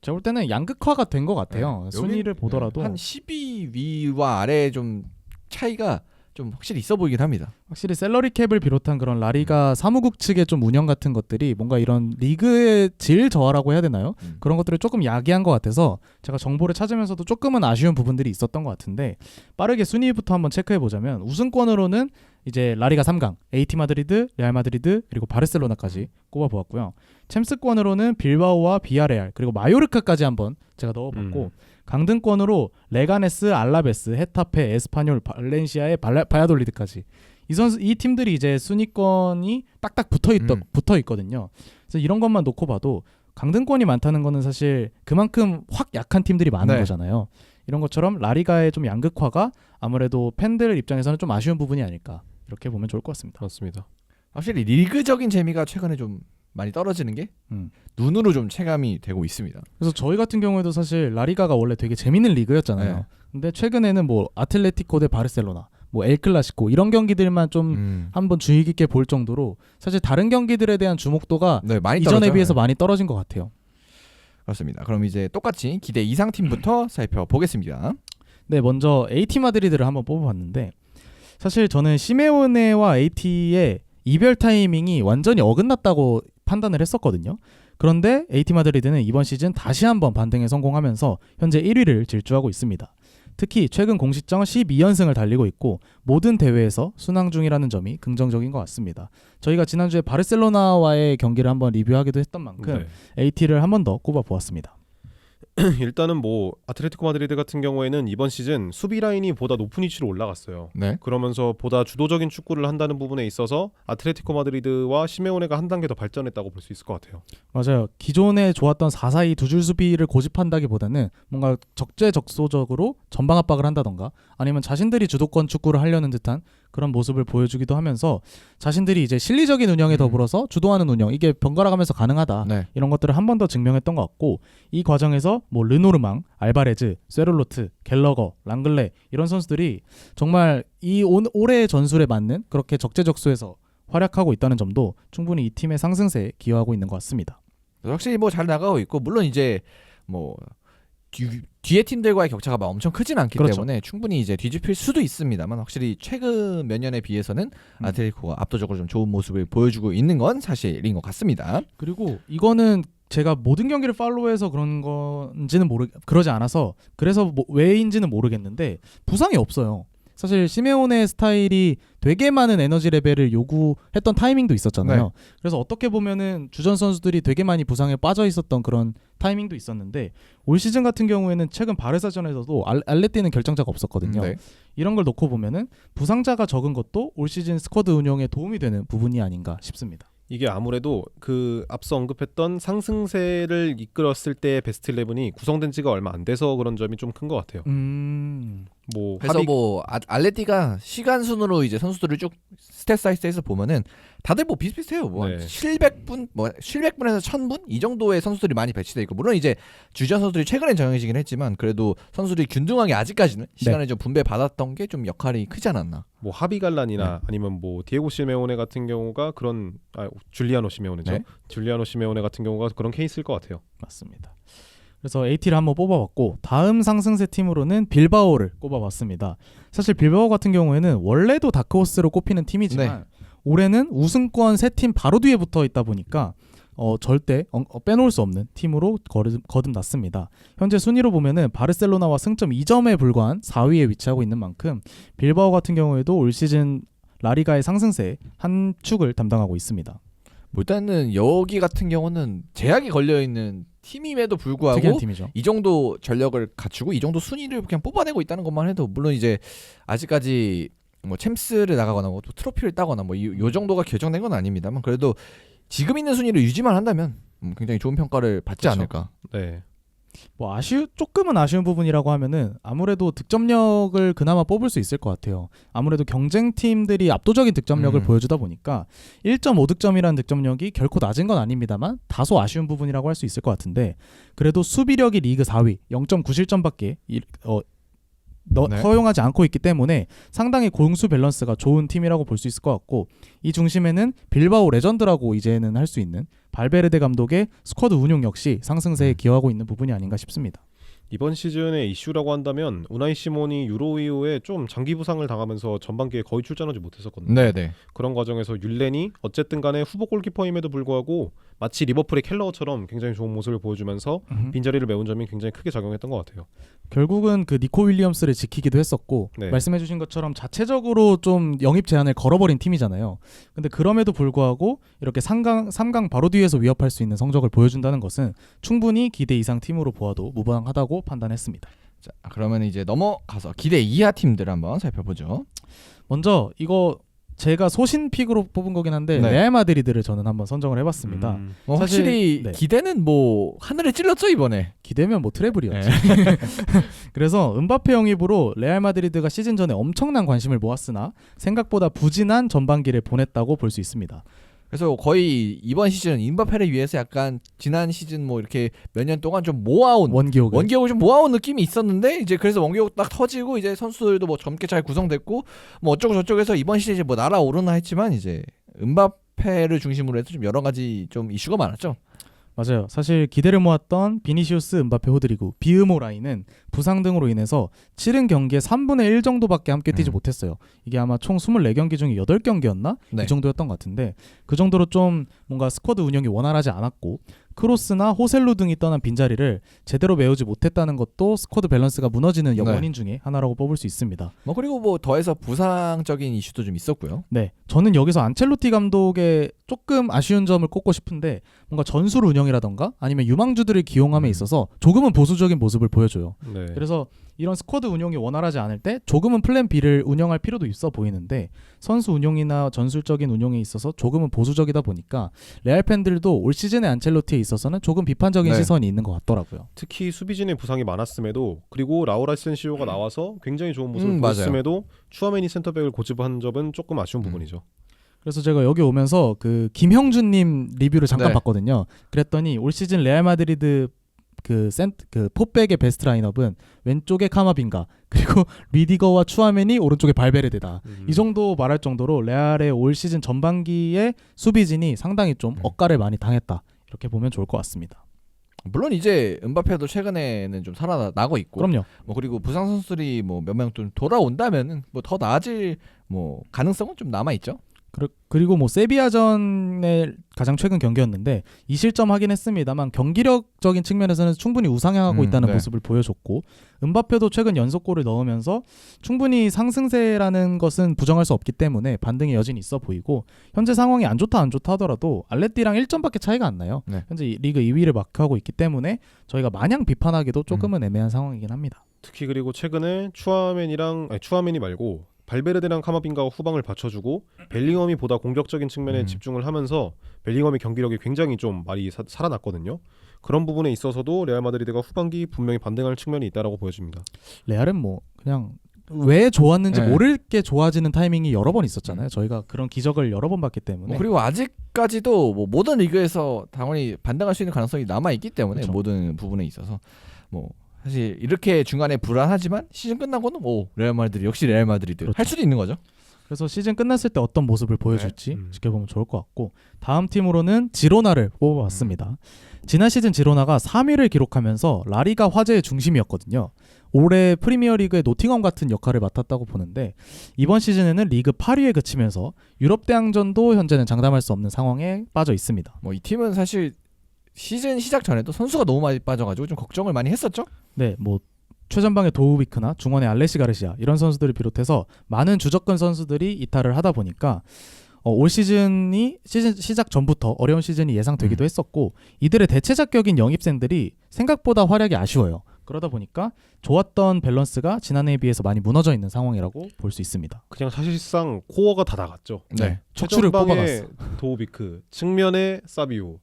제가 볼 때는 양극화가 된 것 같아요. 네. 순위를 보더라도 한 12위와 아래 좀 차이가 좀 확실히 있어 보이긴 합니다. 확실히 셀러리 캡을 비롯한 그런 라리가 사무국 측의 좀 운영 같은 것들이 뭔가 이런 리그의 질 저하라고 해야 되나요? 그런 것들을 조금 야기한 것 같아서 제가 정보를 찾으면서도 조금은 아쉬운 부분들이 있었던 것 같은데 빠르게 순위부터 한번 체크해 보자면 우승권으로는 이제 라리가 3강, AT 마드리드, 레알 마드리드 그리고 바르셀로나까지 꼽아보았고요. 챔스권으로는 빌바오와 비아레알 그리고 마요르카까지 한번 제가 넣어봤고 강등권으로 레가네스, 알라베스, 헤타페, 에스파뇰, 발렌시아의 바야돌리드까지 이 팀들이 이제 순위권이 딱딱 붙어 있거든요. 그래서 이런 것만 놓고 봐도 강등권이 많다는 거는 사실 그만큼 확 약한 팀들이 많은 네. 거잖아요. 이런 것처럼 라리가의 좀 양극화가 아무래도 팬들 입장에서는 좀 아쉬운 부분이 아닐까 이렇게 보면 좋을 것 같습니다. 그렇습니다. 확실히 리그적인 재미가 최근에 좀 많이 떨어지는 게 눈으로 좀 체감이 되고 있습니다. 그래서 저희 같은 경우에도 사실 라리가가 원래 되게 재밌는 리그였잖아요. 네. 근데 최근에는 뭐 아틀레티코 대 바르셀로나, 뭐 엘클라시코 이런 경기들만 좀 한번 주의 깊게 볼 정도로 사실 다른 경기들에 대한 주목도가 네, 많이 이전에 떨어져요. 비해서 많이 떨어진 것 같아요. 그렇습니다. 그럼 이제 똑같이 기대 이상 팀부터 살펴보겠습니다. 네, 먼저 AT 마드리드를 한번 뽑아봤는데 사실 저는 시메오네와 AT의 이별 타이밍이 완전히 어긋났다고 판단을 했었거든요. 그런데 AT 마드리드는 이번 시즌 다시 한번 반등에 성공하면서 현재 1위를 질주하고 있습니다. 특히 최근 공식전 12연승을 달리고 있고 모든 대회에서 순항 중이라는 점이 긍정적인 것 같습니다. 저희가 지난주에 바르셀로나와의 경기를 한번 리뷰하기도 했던 만큼 AT를 한 번 더 꼽아보았습니다. 일단은 뭐 아틀레티코 마드리드 같은 경우에는 이번 시즌 수비 라인이 보다 높은 위치로 올라갔어요. 네. 그러면서 보다 주도적인 축구를 한다는 부분에 있어서 아틀레티코 마드리드와 시메오네가 한 단계 더 발전했다고 볼 수 있을 것 같아요. 맞아요. 기존에 좋았던 4-4-2 두 줄 수비를 고집한다기보다는 뭔가 적재적소적으로 전방 압박을 한다던가 아니면 자신들이 주도권 축구를 하려는 듯한 그런 모습을 보여주기도 하면서 자신들이 이제 실리적인 운영에 더불어서 주도하는 운영 이게 번갈아가면서 가능하다. 네. 이런 것들을 한 번 더 증명했던 것 같고 이 과정에서 뭐 르노르망, 알바레즈, 쇠롤로트, 갤러거, 랑글레 이런 선수들이 정말 이 올해의 전술에 맞는 그렇게 적재적소에서 활약하고 있다는 점도 충분히 이 팀의 상승세에 기여하고 있는 것 같습니다. 확실히 뭐 잘 나가고 있고 물론 이제 뭐 뒤에 팀들과의 격차가 막 엄청 크진 않기 그렇죠. 때문에 충분히 이제 뒤집힐 수도 있습니다만 확실히 최근 몇 년에 비해서는 아틀레티코가 압도적으로 좀 좋은 모습을 보여주고 있는 건 사실인 것 같습니다. 그리고 이거는 제가 모든 경기를 팔로우해서 그런 건지는 그러지 않아서 그래서 왜인지는 모르겠는데 부상이 없어요. 사실 시메오네 스타일이 되게 많은 에너지 레벨을 요구했던 타이밍도 있었잖아요. 네. 그래서 어떻게 보면은 주전 선수들이 되게 많이 부상에 빠져 있었던 그런 타이밍도 있었는데 올 시즌 같은 경우에는 최근 바르사전에서도 알레티는 결정자가 없었거든요. 네. 이런 걸 놓고 보면은 부상자가 적은 것도 올 시즌 스쿼드 운영에 도움이 되는 부분이 아닌가 싶습니다. 이게 아무래도 그 앞서 언급했던 상승세를 이끌었을 때 베스트 11이 구성된 지가 얼마 안 돼서 그런 점이 좀 큰 것 같아요. 뭐 그래서 뭐 알레티가 시간 순으로 이제 선수들을 쭉 스탯 사이트에서 보면은 다들 뭐 비슷비슷해요. 뭐 네. 700분, 뭐 700분에서 1000분 이 정도의 선수들이 많이 배치돼 있고 물론 이제 주전 선수들이 최근에 정해지긴 했지만 그래도 선수들이 균등하게 아직까지는 시간을 좀 분배 받았던 게 좀 역할이 크지 않았나. 뭐 하비갈란이나 아니면 뭐 디에고 시메오네 같은 경우가 그런 줄리아노 시메오네죠. 네. 줄리아노 시메오네 같은 경우가 그런 케이스일 것 같아요. 맞습니다. 그래서 AT를 한번 뽑아봤고 다음 상승세 팀으로는 빌바오를 꼽아봤습니다. 사실 빌바오 같은 경우에는 원래도 다크호스로 꼽히는 팀이지만 올해는 우승권 3팀 바로 뒤에 붙어 있다 보니까 절대 빼놓을 수 없는 팀으로 거듭났습니다. 현재 순위로 보면은 바르셀로나와 승점 2점에 불과한 4위에 위치하고 있는 만큼 빌바오 같은 경우에도 올 시즌 라리가의 상승세에 한 축을 담당하고 있습니다. 뭐 일단은 여기 같은 경우는 제약이 걸려 있는 팀임에도 불구하고 특이한 팀이죠. 이 정도 전력을 갖추고 이 정도 순위를 그냥 뽑아내고 있다는 것만 해도 물론 이제 아직까지 뭐 챔스를 나가거나 뭐 또 트로피를 따거나 뭐 이 정도가 결정된 건 아닙니다만 그래도 지금 있는 순위를 유지만 한다면 굉장히 좋은 평가를 받지 그렇죠. 않을까. 네. 뭐 조금은 아쉬운 부분이라고 하면은 아무래도 득점력을 그나마 뽑을 수 있을 것 같아요. 아무래도 경쟁팀들이 압도적인 득점력을 보여주다 보니까 1.5득점이라는 득점력이 결코 낮은 건 아닙니다만 다소 아쉬운 부분이라고 할 수 있을 것 같은데 그래도 수비력이 리그 4위 0.97점밖에 허용하지 않고 있기 때문에 상당히 공수 밸런스가 좋은 팀이라고 볼 수 있을 것 같고 이 중심에는 빌바오 레전드라고 이제는 할 수 있는 발베르데 감독의 스쿼드 운용 역시 상승세에 기여하고 있는 부분이 아닌가 싶습니다. 이번 시즌의 이슈라고 한다면 우나이 시몬이 유로 이후에 좀 장기 부상을 당하면서 전반기에 거의 출전하지 못했었거든요. 네네. 그런 과정에서 율렌이 어쨌든 간에 후보 골키퍼임에도 불구하고 마치 리버풀의 켈러처럼 굉장히 좋은 모습을 보여주면서 빈자리를 메운 점이 굉장히 크게 작용했던 것 같아요. 결국은 그 니코 윌리엄스를 지키기도 했었고 네. 말씀해주신 것처럼 자체적으로 좀 영입 제한을 걸어버린 팀이잖아요. 근데 그럼에도 불구하고 이렇게 3강 바로 뒤에서 위협할 수 있는 성적을 보여준다는 것은 충분히 기대 이상 팀으로 보아도 무방하다고 판단했습니다. 자, 그러면 이제 넘어가서 기대 이하 팀들 한번 살펴보죠. 먼저 이거 제가 소신 픽으로 뽑은 거긴 한데 네. 레알 마드리드를 저는 한번 선정을 해봤습니다. 사실, 확실히 네. 기대는 뭐 하늘에 찔렀죠 이번에. 기대면 뭐 트래블이었지. 네. 그래서 은바페 영입으로 레알 마드리드가 시즌 전에 엄청난 관심을 모았으나 생각보다 부진한 전반기를 보냈다고 볼 수 있습니다. 그래서 거의 이번 시즌 임바페를 위해서 약간 지난 시즌 뭐 이렇게 몇 년 동안 좀 모아온 원기옥을 좀 모아온 느낌이 있었는데 이제 그래서 원기옥 딱 터지고 이제 선수들도 뭐 젊게 잘 구성됐고 뭐 어쩌고 저쩌고 해서 이번 시즌 이제 뭐 날아오르나 했지만 이제 은바페를 중심으로 해서 좀 여러 가지 좀 이슈가 많았죠. 맞아요. 사실 기대를 모았던 비니시우스, 은바페, 호드리구, 비으모 라인은 부상 등으로 인해서 치른 경기의 3분의 1 정도밖에 함께 뛰지 못했어요. 이게 아마 총 24경기 중에 8경기였나? 네. 이 정도였던 것 같은데 그 정도로 좀 뭔가 스쿼드 운영이 원활하지 않았고 크로스나 호셀루 등이 떠난 빈자리를 제대로 메우지 못했다는 것도 스쿼드 밸런스가 무너지는 원인 중에 하나라고 뽑을 수 있습니다. 뭐 그리고 뭐 더해서 부상적인 이슈도 좀 있었고요. 네, 저는 여기서 안첼로티 감독의 조금 아쉬운 점을 꼽고 싶은데 뭔가 전술 운영이라던가 아니면 유망주들을 기용함에 있어서 조금은 보수적인 모습을 보여줘요. 네. 그래서 이런 스쿼드 운영이 원활하지 않을 때 조금은 플랜 B를 운영할 필요도 있어 보이는데 선수 운영이나 전술적인 운영에 있어서 조금은 보수적이다 보니까 레알 팬들도 올 시즌의 안첼로티에 있어서는 조금 비판적인 네. 시선이 있는 것 같더라고요. 특히 수비진의 부상이 많았음에도 그리고 라울 아센시오가 나와서 굉장히 좋은 모습을 맞아요. 보였음에도 추아메니 센터백을 고집한 점은 조금 아쉬운 부분이죠. 그래서 제가 여기 오면서 그 김형준님 리뷰를 잠깐 네. 봤거든요. 그랬더니 올 시즌 레알 마드리드 그 포백의 베스트 라인업은 왼쪽에 카마빈가 그리고 리디거와 추아멘이 오른쪽에 발베르데다. 이 정도 말할 정도로 레알의 올 시즌 전반기의 수비진이 상당히 좀 억가를 많이 당했다. 이렇게 보면 좋을 것 같습니다. 물론 이제 은바페도 최근에는 좀 살아나고 있고, 그럼요. 뭐 그리고 부상 선수들이 뭐 몇 명 좀 돌아온다면은 뭐 더 나아질 뭐 가능성은 좀 남아 있죠. 그리고 뭐 세비야전의 가장 최근 경기였는데 2실점 하긴 했습니다만 경기력적인 측면에서는 충분히 우상향하고 있다는 네. 모습을 보여줬고 은바페도 최근 연속골을 넣으면서 충분히 상승세라는 것은 부정할 수 없기 때문에 반등의 여진이 있어 보이고 현재 상황이 안 좋다 하더라도 알레티랑 1점밖에 차이가 안 나요. 네. 현재 리그 2위를 마크하고 있기 때문에 저희가 마냥 비판하기도 조금은 애매한 상황이긴 합니다. 특히 그리고 최근에 추아멘이 말고 발베르데랑 카마빈가가 후방을 받쳐주고 벨링엄이 보다 공격적인 측면에 집중을 하면서 벨링엄의 경기력이 굉장히 좀 많이 살아났거든요. 그런 부분에 있어서도 레알 마드리드가 후반기 분명히 반등할 측면이 있다라고 보여집니다. 레알은 뭐 그냥 왜 좋았는지 네. 모를 게 좋아지는 타이밍이 여러 번 있었잖아요. 저희가 그런 기적을 여러 번 봤기 때문에. 뭐 그리고 아직까지도 뭐 모든 리그에서 당연히 반등할 수 있는 가능성이 남아 있기 때문에 그쵸. 모든 부분에 있어서 뭐 사실 이렇게 중간에 불안하지만 시즌 끝나고는 뭐 레알 마드리드 역시 레알 마드리드 그렇죠. 할 수도 있는 거죠. 그래서 시즌 끝났을 때 어떤 모습을 보여줄지 네. 지켜보면 좋을 것 같고 다음 팀으로는 지로나를 뽑아봤습니다. 지난 시즌 지로나가 3위를 기록하면서 라리가 화제의 중심이었거든요. 올해 프리미어리그의 노팅엄 같은 역할을 맡았다고 보는데 이번 시즌에는 리그 8위에 그치면서 유럽 대항전도 현재는 장담할 수 없는 상황에 빠져 있습니다. 뭐 이 팀은 사실 시즌 시작 전에도 선수가 너무 많이 빠져가지고 좀 걱정을 많이 했었죠. 네, 뭐 최전방의 도우비크나 중원의 알레시 가르시아 이런 선수들을 비롯해서 많은 주적근 선수들이 이탈을 하다 보니까 올 시즌이 시즌 시작 전부터 어려운 시즌이 예상되기도 했었고 이들의 대체 자격인 영입생들이 생각보다 활약이 아쉬워요. 그러다 보니까 좋았던 밸런스가 지난해에 비해서 많이 무너져 있는 상황이라고 볼 수 있습니다. 그냥 사실상 코어가 다 나갔죠. 네. 척추를 최전방에 뽑아갔어. 도우비크, 측면에 사비오,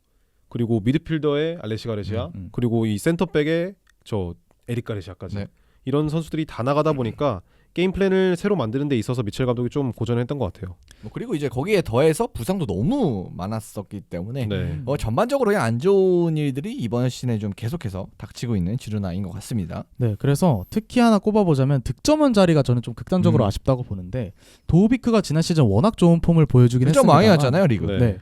그리고 미드필더에 알레시 가르시아, 그리고 이 센터백에 저 에릭 가르시아까지 네. 이런 선수들이 다 나가다 보니까 게임 플랜을 새로 만드는 데 있어서 미첼 감독이 좀 고전했던 것 같아요. 뭐 그리고 이제 거기에 더해서 부상도 너무 많았었기 때문에 네. 전반적으로 그냥 안 좋은 일들이 이번 시즌에 좀 계속해서 닥치고 있는 지루나인 것 같습니다. 네, 그래서 특히 하나 꼽아보자면 득점원 자리가 저는 좀 극단적으로 아쉽다고 보는데 도우비크가 지난 시즌 워낙 좋은 폼을 보여주긴 득점 했습니다. 왕이었잖아요 리그. 네. 네.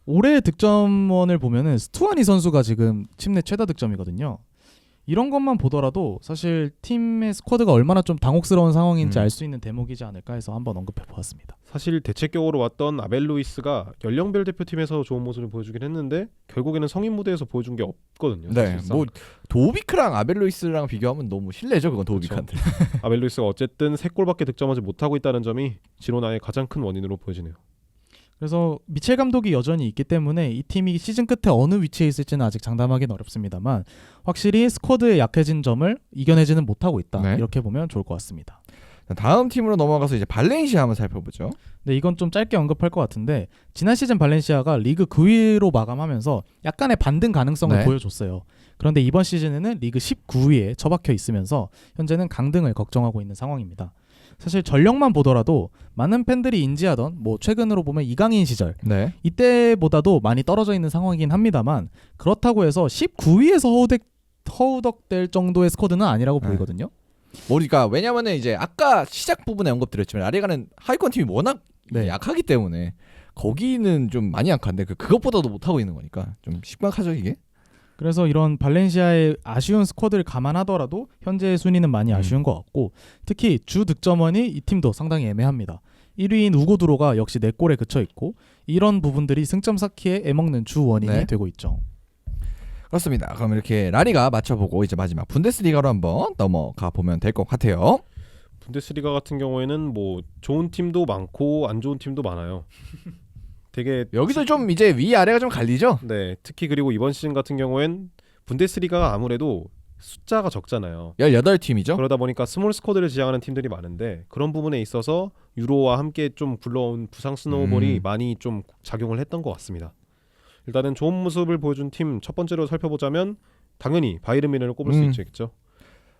올해 득점원을 보면은 스투아니 선수가 지금 팀 내 최다 득점이거든요. 이런 것만 보더라도 사실 팀의 스쿼드가 얼마나 좀 당혹스러운 상황인지 음. 알 수 있는 대목이지 않을까 해서 한번 언급해 보았습니다. 사실 대체격으로 왔던 아벨 루이스가 연령별 대표팀에서 좋은 모습을 보여주긴 했는데 결국에는 성인 무대에서 보여준 게 없거든요. 네, 사실상. 뭐 도비크랑 아벨로이스랑 비교하면 너무 실례죠, 그건 도비크한테. 아벨 루이스가 어쨌든 3골밖에 득점하지 못하고 있다는 점이 지로나의 가장 큰 원인으로 보여지네요. 그래서 미첼 감독이 여전히 있기 때문에 이 팀이 시즌 끝에 어느 위치에 있을지는 아직 장담하기는 어렵습니다만 확실히 스쿼드의 약해진 점을 이겨내지는 못하고 있다. 네. 이렇게 보면 좋을 것 같습니다. 다음 팀으로 넘어가서 이제 발렌시아 한번 살펴보죠. 네, 이건 좀 짧게 언급할 것 같은데 지난 시즌 발렌시아가 리그 9위로 마감하면서 약간의 반등 가능성을 네. 보여줬어요. 그런데 이번 시즌에는 리그 19위에 처박혀 있으면서 현재는 강등을 걱정하고 있는 상황입니다. 사실 전력만 보더라도 많은 팬들이 인지하던 뭐 최근으로 보면 이강인 시절 네. 이때보다도 많이 떨어져 있는 상황이긴 합니다만 그렇다고 해서 19위에서 허우덕될 정도의 스쿼드는 아니라고 네. 보이거든요. 그러니까 왜냐면은 이제 아까 시작 부분에 언급드렸지만 라리가는 하위권 팀이 워낙 네. 약하기 때문에 거기는 좀 많이 약한데 그것보다도 못하고 있는 거니까 좀 심각하죠 이게. 그래서 이런 발렌시아의 아쉬운 스쿼드를 감안하더라도 현재의 순위는 많이 아쉬운 것 같고 특히 주 득점원이 이 팀도 상당히 애매합니다. 1위인 우고드로가 역시 4골에 그쳐 있고 이런 부분들이 승점 쌓기에 애먹는 주 원인이 네. 되고 있죠. 그렇습니다. 그럼 이렇게 라리가 맞춰보고 이제 마지막 분데스리가로 한번 넘어가 보면 될 것 같아요. 분데스리가 같은 경우에는 뭐 좋은 팀도 많고 안 좋은 팀도 많아요. 되게 여기서 좀 이제 위아래가 좀 갈리죠. 네, 특히 그리고 이번 시즌 같은 경우엔 분데스리가가 아무래도 숫자가 적잖아요. 18팀이죠. 그러다 보니까 스몰 스쿼드를 지향하는 팀들이 많은데 그런 부분에 있어서 유로와 함께 좀 굴러온 부상 스노우볼이 많이 좀 작용을 했던 것 같습니다. 일단은 좋은 모습을 보여준 팀 첫 번째로 살펴보자면 당연히 바이에른 뮌헨을 꼽을 수 있겠죠.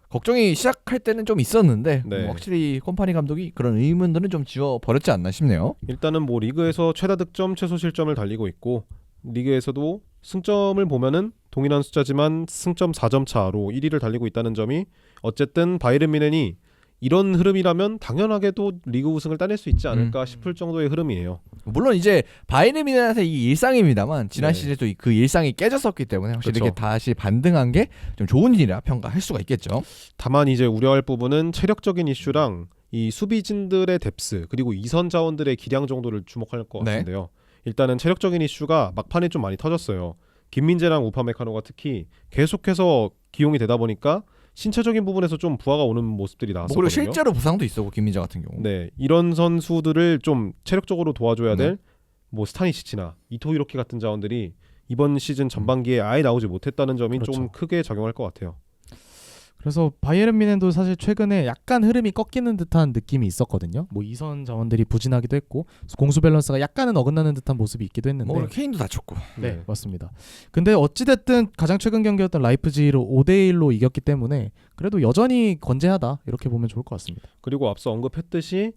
걱정이 시작할 때는 좀 있었는데 네. 뭐 확실히 콤파니 감독이 그런 의문들은 좀 지워버렸지 않나 싶네요. 일단은 뭐 리그에서 최다 득점, 최소 실점을 달리고 있고 리그에서도 승점을 보면은 동일한 숫자지만 승점 4점 차로 1위를 달리고 있다는 점이 어쨌든 바이에른 뮌헨이 이런 흐름이라면 당연하게도 리그 우승을 따낼 수 있지 않을까 싶을 정도의 흐름이에요. 물론 이제 바이에른 뮌헨한테 이 일상입니다만 지난 네. 시즌에도 그 일상이 깨졌었기 때문에 확실히 그렇죠. 이렇게 다시 반등한 게 좀 좋은 일이라 평가할 수가 있겠죠. 다만 이제 우려할 부분은 체력적인 이슈랑 이 수비진들의 뎁스 그리고 이선 자원들의 기량 정도를 주목할 것 네. 같은데요. 일단은 체력적인 이슈가 막판에 좀 많이 터졌어요. 김민재랑 우파메카노가 특히 계속해서 기용이 되다 보니까 신체적인 부분에서 좀 부하가 오는 모습들이 뭐 나왔었거든요. 그리고 실제로 부상도 있었고 김민재 같은 경우. 네, 이런 선수들을 좀 체력적으로 도와줘야 네. 될 뭐 스타니시치나 이토 히로키 같은 자원들이 이번 시즌 전반기에 아예 나오지 못했다는 점이 그렇죠. 좀 크게 작용할 것 같아요. 그래서 바이에른 뮌헨도 사실 최근에 약간 흐름이 꺾이는 듯한 느낌이 있었거든요. 뭐 이선 자원들이 부진하기도 했고 공수 밸런스가 약간은 어긋나는 듯한 모습이 있기도 했는데 뭐 케인도 다쳤고. 네, 맞습니다. 근데 어찌됐든 가장 최근 경기였던 라이프지히를 5대1로 이겼기 때문에 그래도 여전히 건재하다 이렇게 보면 좋을 것 같습니다. 그리고 앞서 언급했듯이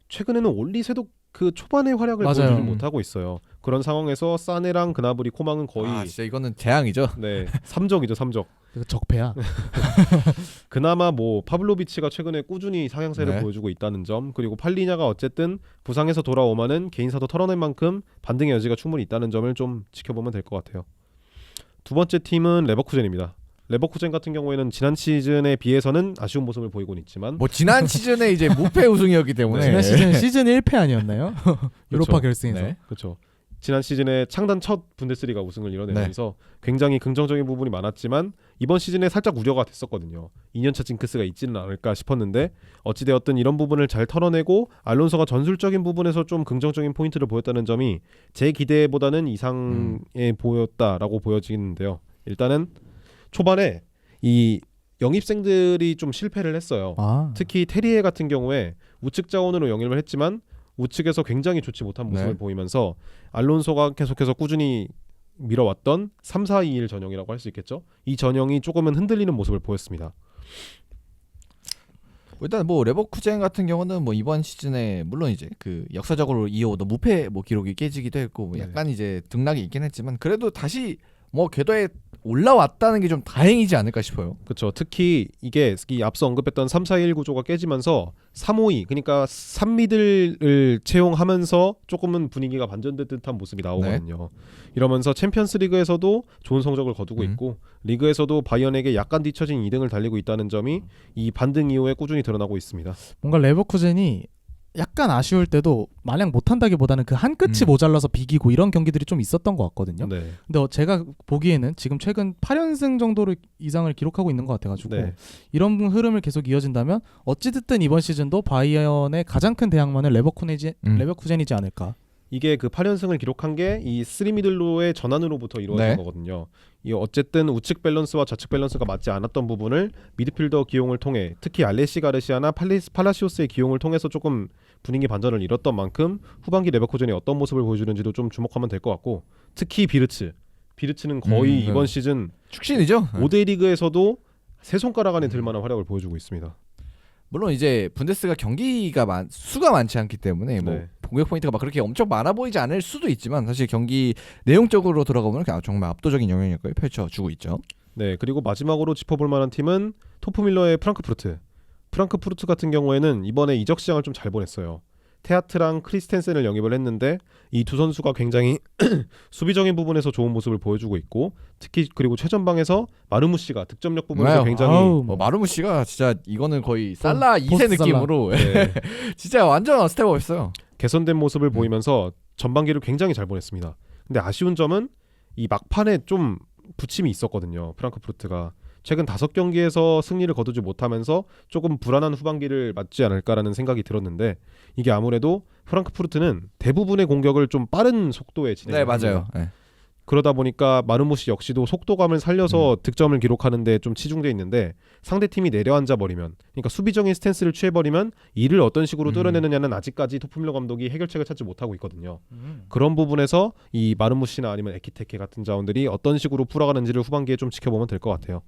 최근에는 올리세도 그 초반의 활약을 맞아요. 보여주지 못하고 있어요. 그런 상황에서 사네랑 그나브리 코망은 거의 아 진짜 이거는 재앙이죠. 네, 3적이죠, 3적. 적폐야. 그나마 뭐 파블로비치가 최근에 꾸준히 상향세를 네. 보여주고 있다는 점, 그리고 팔리냐가 어쨌든 부상에서 돌아오면은 개인사도 털어낸 만큼 반등의 여지가 충분히 있다는 점을 좀 지켜보면 될 것 같아요. 두 번째 팀은 레버쿠젠입니다. 레버쿠젠 같은 경우에는 지난 시즌에 비해서는 아쉬운 모습을 보이고는 있지만 뭐 지난 시즌에 이제 무패 우승이었기 때문에 지난 시즌 1패 아니었나요? 유로파 결승에서. 네. 그렇죠. 지난 시즌에 창단 첫 분데스리가 우승을 이뤄내면서 굉장히 긍정적인 부분이 많았지만 이번 시즌에 살짝 우려가 됐었거든요. 2년차 징크스가 있지는 않을까 싶었는데 어찌되었든 이런 부분을 잘 털어내고 알론소가 전술적인 부분에서 좀 긍정적인 포인트를 보였다는 점이 제 기대보다는 이상해 보였다라고 보여지는데요. 일단은 초반에 이 영입생들이 좀 실패를 했어요. 아, 특히 테리에 같은 경우에 우측 자원으로 영입을 했지만 우측에서 굉장히 좋지 못한 모습을 네. 보이면서 알론소가 계속해서 꾸준히 밀어왔던 3-4-2-1 전형이라고 할 수 있겠죠. 이 전형이 조금은 흔들리는 모습을 보였습니다. 일단 뭐 레버쿠젠 같은 경우는 뭐 이번 시즌에 물론 이제 그 역사적으로 이어오던 무패 뭐 기록이 깨지기도 했고 뭐 네. 약간 이제 등락이 있긴 했지만 그래도 다시 뭐 궤도에 올라왔다는 게 좀 다행이지 않을까 싶어요. 그렇죠. 특히 이게 이 앞서 언급했던 3-4-1 구조가 깨지면서 3-5-2 그러니까 3미들을 채용하면서 조금은 분위기가 반전된 듯한 모습이 나오거든요. 이러면서 챔피언스 리그에서도 좋은 성적을 거두고 있고 리그에서도 바이언에게 약간 뒤처진 2등을 달리고 있다는 점이 이 반등 이후에 꾸준히 드러나고 있습니다. 뭔가 레버쿠젠이 약간 아쉬울 때도 마냥 못한다기보다는 그 한 끗이 모자라서 비기고 이런 경기들이 좀 있었던 것 같거든요. 네. 근데 제가 보기에는 지금 최근 8연승 정도로 이상을 기록하고 있는 것 같아가지고 네. 이런 흐름을 계속 이어진다면 어찌됐든 이번 시즌도 바이언의 가장 큰 대항마는 레버쿠젠이지 않을까. 이게 그 8연승을 기록한 게 이 3미들로의 전환으로부터 이루어진 네. 거거든요. 이 어쨌든 우측 밸런스와 좌측 밸런스가 맞지 않았던 부분을 미드필더 기용을 통해 특히 알레시 가르시아나 팔라시오스의 기용을 통해서 조금 분위기 반전을 이뤘던 만큼 후반기 레버쿠젠이 어떤 모습을 보여주는지도 좀 주목하면 될 것 같고 특히 비르츠는 거의 이번 시즌 축신이죠. 5대 리그에서도 세 손가락 안에 들 만한 활약을 보여주고 있습니다. 물론 이제 분데스가 경기가 수가 많지 않기 때문에 뭐 네. 공격 포인트가 막 그렇게 엄청 많아 보이지 않을 수도 있지만 사실 경기 내용적으로 들어가보면 정말 압도적인 영향력을 펼쳐주고 있죠. 네, 그리고 마지막으로 짚어볼 만한 팀은 토프밀러의 프랑크푸르트. 프랑크푸르트 같은 경우에는 이번에 이적 시장을 좀 잘 보냈어요. 테아트랑 크리스텐센을 영입을 했는데 이 두 선수가 굉장히 수비적인 부분에서 좋은 모습을 보여주고 있고 특히 그리고 최전방에서 마르무시가 득점력 부분에서 굉장히 마르무 씨가 진짜 이거는 거의 살라 2세 포스트 느낌으로 네, 진짜 완전 스텝업했어요. 개선된 모습을 보이면서 전반기를 굉장히 잘 보냈습니다. 근데 아쉬운 점은 이 막판에 좀 부침이 있었거든요. 프랑크푸르트가 최근 5경기에서 승리를 거두지 못하면서 조금 불안한 후반기를 맞지 않을까라는 생각이 들었는데 이게 아무래도 프랑크푸르트는 대부분의 공격을 좀 빠른 속도에 진행을 네, 맞아요. 합니다. 그러다 보니까 마르무시 역시도 속도감을 살려서 득점을 기록하는 데 좀 치중돼 있는데 상대팀이 내려앉아 버리면 그러니까 수비적인 스탠스를 취해 버리면 이를 어떤 식으로 뚫어내느냐는 아직까지 토프밀러 감독이 해결책을 찾지 못하고 있거든요. 그런 부분에서 이 마르무시나 아니면 에키테케 같은 자원들이 어떤 식으로 풀어가는지를 후반기에 좀 지켜보면 될 것 같아요.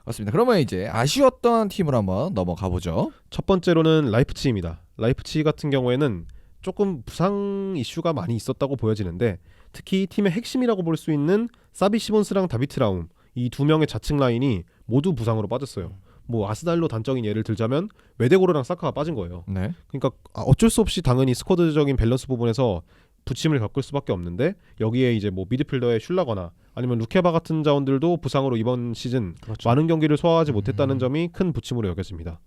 맞습니다. 그러면 이제 아쉬웠던 팀으로 한번 넘어가 보죠. 첫 번째로는 라이프치히입니다. 라이프치히 같은 경우에는 조금 부상 이슈가 많이 있었다고 보여지는데 특히 팀의 핵심이라고 볼 수 있는 사비 시몬스랑 다비트 라움 이 두 명의 좌측 라인이 모두 부상으로 빠졌어요. 뭐 아스날로 단적인 예를 들자면 웨데고르랑 사카가 빠진 거예요. 네. 그러니까 어쩔 수 없이 당연히 스쿼드적인 밸런스 부분에서 부침을 겪을 수밖에 없는데 여기에 이제 뭐 미드필더의 슐라거나 아니면 루케바 같은 자원들도 부상으로 이번 시즌 많은 경기를 소화하지 못했다는 점이 큰 부침으로 여겨집니다.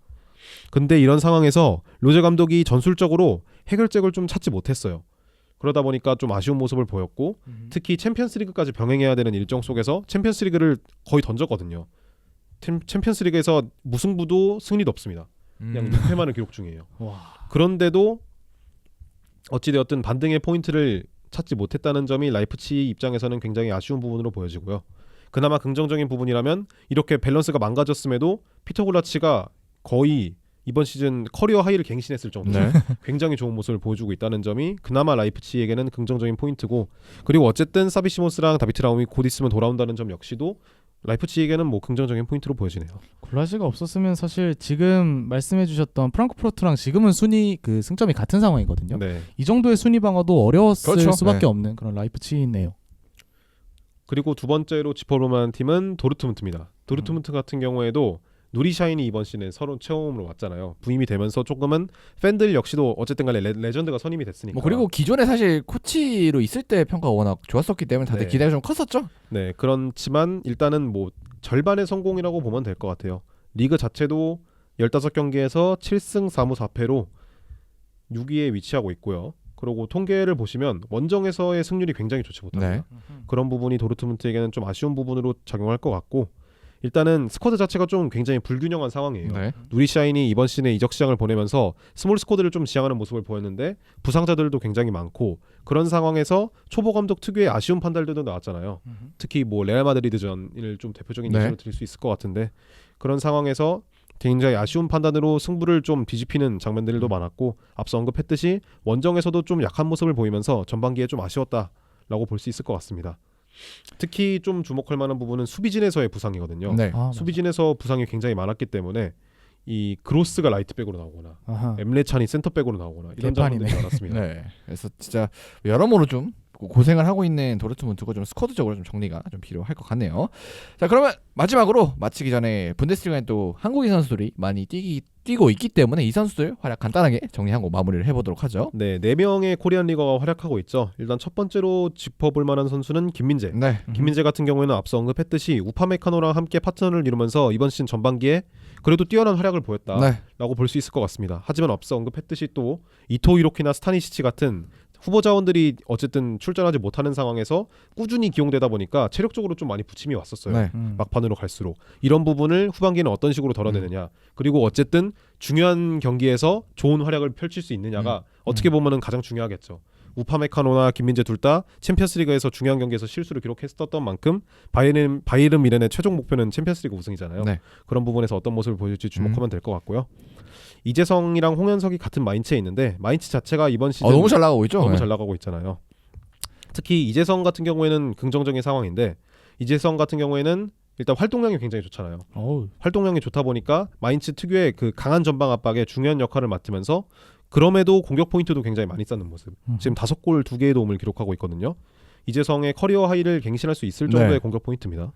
근데 이런 상황에서 로제 감독이 전술적으로 해결책을 좀 찾지 못했어요. 그러다 보니까 좀 아쉬운 모습을 보였고 특히 챔피언스리그까지 병행해야 되는 일정 속에서 챔피언스리그를 거의 던졌거든요. 챔피언스리그에서 무승부도 승리도 없습니다. 그냥 6패만을 기록 중이에요. 그런데도 어찌되었든 반등의 포인트를 찾지 못했다는 점이 라이프치히 입장에서는 굉장히 아쉬운 부분으로 보여지고요. 그나마 긍정적인 부분이라면 이렇게 밸런스가 망가졌음에도 피터 굴라치가 거의 이번 시즌 커리어 하이를 갱신했을 정도로 굉장히 좋은 모습을 보여주고 있다는 점이 그나마 라이프치히에게는 긍정적인 포인트고 그리고 어쨌든 사비 시몬스랑 다비트 라움이 곧 있으면 돌아온다는 점 역시도 라이프치히에게는 뭐 긍정적인 포인트로 보여지네요. 굴라시가 없었으면 사실 지금 말씀해주셨던 프랑크푸르트랑 지금은 순위 그 승점이 같은 상황이거든요. 네. 이 정도의 순위 방어도 어려웠을 그렇죠. 수밖에 없는 그런 라이프치히네요. 그리고 두 번째로 짚어볼 만한 팀은 도르트문트입니다. 도르트문트 같은 경우에도 누리샤인이 이번 시즌에 서로 처음으로 왔잖아요. 부임이 되면서 조금은 팬들 역시도 어쨌든 간에 레전드가 선임이 됐으니까. 뭐 그리고 기존에 사실 코치로 있을 때 평가가 워낙 좋았었기 때문에 다들 네. 기대가 좀 컸었죠. 네, 그렇지만 일단은 뭐 절반의 성공이라고 보면 될 것 같아요. 리그 자체도 15경기에서 7승 4무 4패로 6위에 위치하고 있고요. 그리고 통계를 보시면 원정에서의 승률이 굉장히 좋지 못합니다. 그런 부분이 도르트문트에게는 좀 아쉬운 부분으로 작용할 것 같고 일단은 스쿼드 자체가 좀 굉장히 불균형한 상황이에요. 누리샤인이 이번 시즌에 이적 시장을 보내면서 스몰 스쿼드를 좀 지향하는 모습을 보였는데 부상자들도 굉장히 많고 그런 상황에서 초보 감독 특유의 아쉬운 판단들도 나왔잖아요. 특히 뭐 레알 마드리드전을 좀 대표적인 예시로 드릴 수 있을 것 같은데 그런 상황에서 굉장히 아쉬운 판단으로 승부를 좀 뒤집히는 장면들도 많았고 앞서 언급했듯이 원정에서도 좀 약한 모습을 보이면서 전반기에 좀 아쉬웠다라고 볼 수 있을 것 같습니다. 특히 좀 주목할 만한 부분은 수비진에서의 부상이거든요. 수비진에서 부상이 굉장히 많았기 때문에 이 그로스가 라이트백으로 나오거나 엠레찬이 센터백으로 나오거나 이런 장면들이 많았습니다. 네. 그래서 진짜 여러모로 좀 고생을 하고 있는 도르트문트가 좀 스쿼드적으로 좀 정리가 좀 필요할 것 같네요. 자, 그러면 마지막으로 마치기 전에 분데스리가에 또 한국인 선수들이 많이 뛰고 있기 때문에 이 선수들 활약 간단하게 정리하고 마무리를 해보도록 하죠. 네, 4명의 코리안 리거가 활약하고 있죠. 일단 첫 번째로 짚어볼 만한 선수는 김민재. 네. 김민재 같은 경우에는 앞서 언급했듯이 우파메카노랑 함께 파트너를 이루면서 이번 시즌 전반기에 그래도 뛰어난 활약을 보였다라고 네. 볼 수 있을 것 같습니다. 하지만 앞서 언급했듯이 또 이토 이로키나 스타니시치 같은 후보 자원들이 어쨌든 출전하지 못하는 상황에서 꾸준히 기용되다 보니까 체력적으로 좀 많이 부침이 왔었어요. 네. 막판으로 갈수록 이런 부분을 후반기에는 어떤 식으로 덜어내느냐, 그리고 어쨌든 중요한 경기에서 좋은 활약을 펼칠 수 있느냐가 어떻게 보면은 가장 중요하겠죠. 우파메카노나 김민재 둘 다 챔피언스리그에서 중요한 경기에서 실수를 기록했었던 만큼 바이에른 미넨의 최종 목표는 챔피언스리그 우승이잖아요. 네. 그런 부분에서 어떤 모습을 보여줄지 주목하면 될 것 같고요. 이재성이랑 홍현석이 같은 마인츠에 있는데 마인츠 자체가 이번 시즌 너무 잘 나가고 있죠. 너무 네. 잘 나가고 있잖아요. 특히 이재성 같은 경우에는 긍정적인 상황인데, 이재성 같은 경우에는 일단 활동량이 굉장히 좋잖아요. 활동량이 좋다 보니까 마인츠 특유의 그 강한 전방 압박에 중요한 역할을 맡으면서 그럼에도 공격 포인트도 굉장히 많이 쌓는 모습. 지금 5골 2개의 도움을 기록하고 있거든요. 이재성의 커리어 하이를 갱신할 수 있을 정도의 네. 공격 포인트입니다.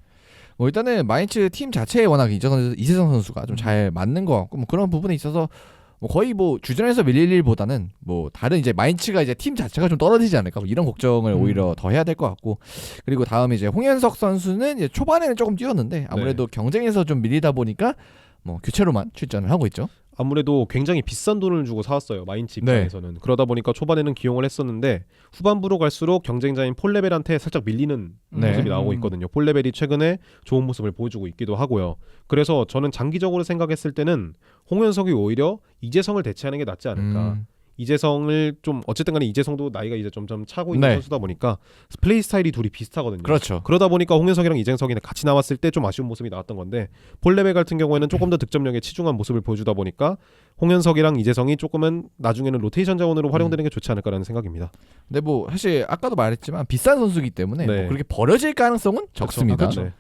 뭐 일단은 마인츠 팀 자체에 워낙 이재성 선수가 좀 잘 맞는 것 같고 뭐 그런 부분에 있어서 뭐 거의 뭐 주전에서 밀릴 일보다는 뭐 다른 이제 마인츠가 이제 팀 자체가 좀 떨어지지 않을까 뭐 이런 걱정을 오히려 더 해야 될 것 같고, 그리고 다음에 이제 홍현석 선수는 이제 초반에는 조금 뛰었는데 아무래도 경쟁에서 좀 밀리다 보니까 뭐 교체로만 출전을 하고 있죠. 아무래도 굉장히 비싼 돈을 주고 사왔어요, 마인츠 입장에서는. 그러다 보니까 초반에는 기용을 했었는데 후반부로 갈수록 경쟁자인 폴레벨한테 살짝 밀리는 모습이 나오고 있거든요. 폴레벨이 최근에 좋은 모습을 보여주고 있기도 하고요. 그래서 저는 장기적으로 생각했을 때는 홍현석이 오히려 이재성을 대체하는 게 낫지 않을까. 이재성을 좀 어쨌든 간에 이재성도 나이가 이제 점점 차고 있는 선수다 보니까 플레이 스타일이 둘이 비슷하거든요. 그렇죠. 그러다 보니까 홍현석이랑 이재성이 같이 나왔을 때 좀 아쉬운 모습이 나왔던 건데, 폴레벨 같은 경우에는 조금 더 득점력에 치중한 모습을 보여주다 보니까 홍현석이랑 이재성이 조금은 나중에는 로테이션 자원으로 활용되는 게 좋지 않을까라는 생각입니다. 근데 뭐 사실 아까도 말했지만 비싼 선수이기 때문에 네. 뭐 그렇게 버려질 가능성은 적습니다. 네.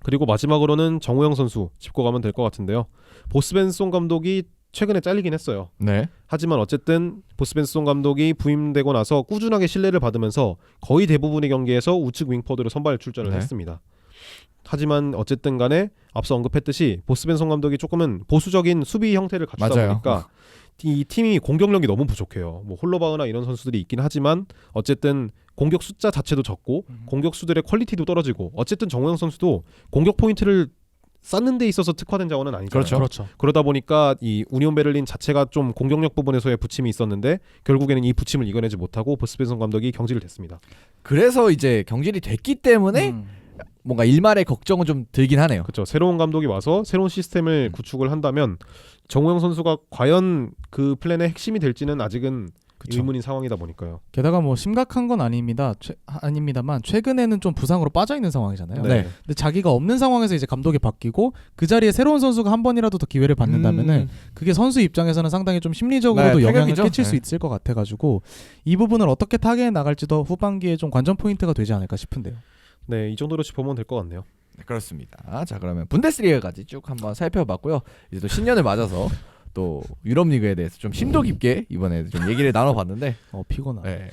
그리고 마지막으로는 정우영 선수 짚고 가면 될 것 같은데요. 보스벤송 감독이 최근에 잘리긴 했어요. 네. 하지만 어쨌든 보스벤송 감독이 부임되고 나서 꾸준하게 신뢰를 받으면서 거의 대부분의 경기에서 우측 윙포드로 선발 출전을 했습니다. 하지만 어쨌든 간에 앞서 언급했듯이 보스벤송 감독이 조금은 보수적인 수비 형태를 갖추다 보니까 이 팀이 공격력이 너무 부족해요. 뭐 홀로바우나 이런 선수들이 있긴 하지만 어쨌든 공격 숫자 자체도 적고 공격수들의 퀄리티도 떨어지고, 어쨌든 정우영 선수도 공격 포인트를 쌓는 데 있어서 특화된 자원은 아니잖아요. 그렇죠. 그러다 보니까 이 우니온 베를린 자체가 좀 공격력 부분에서의 부침이 있었는데 결국에는 이 부침을 이겨내지 못하고 보스벤송 감독이 경질을 됐습니다. 그래서 이제 경질이 됐기 때문에 뭔가 일말의 걱정은 좀 들긴 하네요. 그렇죠. 새로운 감독이 와서 새로운 시스템을 구축을 한다면 정우영 선수가 과연 그 플랜의 핵심이 될지는 아직은 의문인 상황이다 보니까요. 게다가 뭐 심각한 건 아닙니다만 최근에는 좀 부상으로 빠져 있는 상황이잖아요. 네. 근데 자기가 없는 상황에서 이제 감독이 바뀌고 그 자리에 새로운 선수가 한 번이라도 더 기회를 받는다면은 그게 선수 입장에서는 상당히 좀 심리적으로도 영향을 타격이죠. 끼칠 수 있을 것 같아가지고 이 부분을 어떻게 타개해 나갈지도 후반기에 좀 관전 포인트가 되지 않을까 싶은데요. 네, 이 정도로 짚어보면 될 것 같네요. 네, 그렇습니다. 자, 그러면 분데스리가까지 쭉 한번 살펴봤고요. 이제 또 신년을 맞아서 또 유럽 리그에 대해서 좀 심도 깊게 이번에 좀 얘기를 나눠봤는데 피곤하네. 네,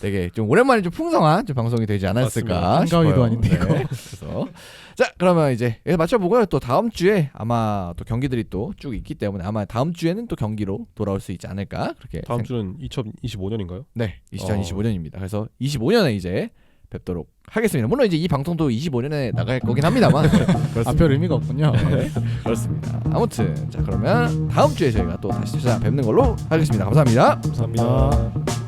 되게 좀 오랜만에 좀 풍성한 좀 방송이 되지 않았을까 싶어요. 한가위도 아닌데 이거. 그래서 자, 그러면 이제 맞춰보고요. 또 다음 주에 아마 또 경기들이 또 쭉 있기 때문에 아마 다음 주에는 또 경기로 돌아올 수 있지 않을까 그렇게. 다음 주는 2025년인가요? 네, 2025년입니다. 그래서 25년에 이제 뵙도록 하겠습니다. 물론 이제 이 방송도 25년에 나갈 거긴 합니다만 별 의미가 없군요. 네, 그렇습니다. 아무튼 자, 그러면 다음 주에 저희가 또 다시 찾아뵙는 걸로 하겠습니다. 감사합니다. 감사합니다.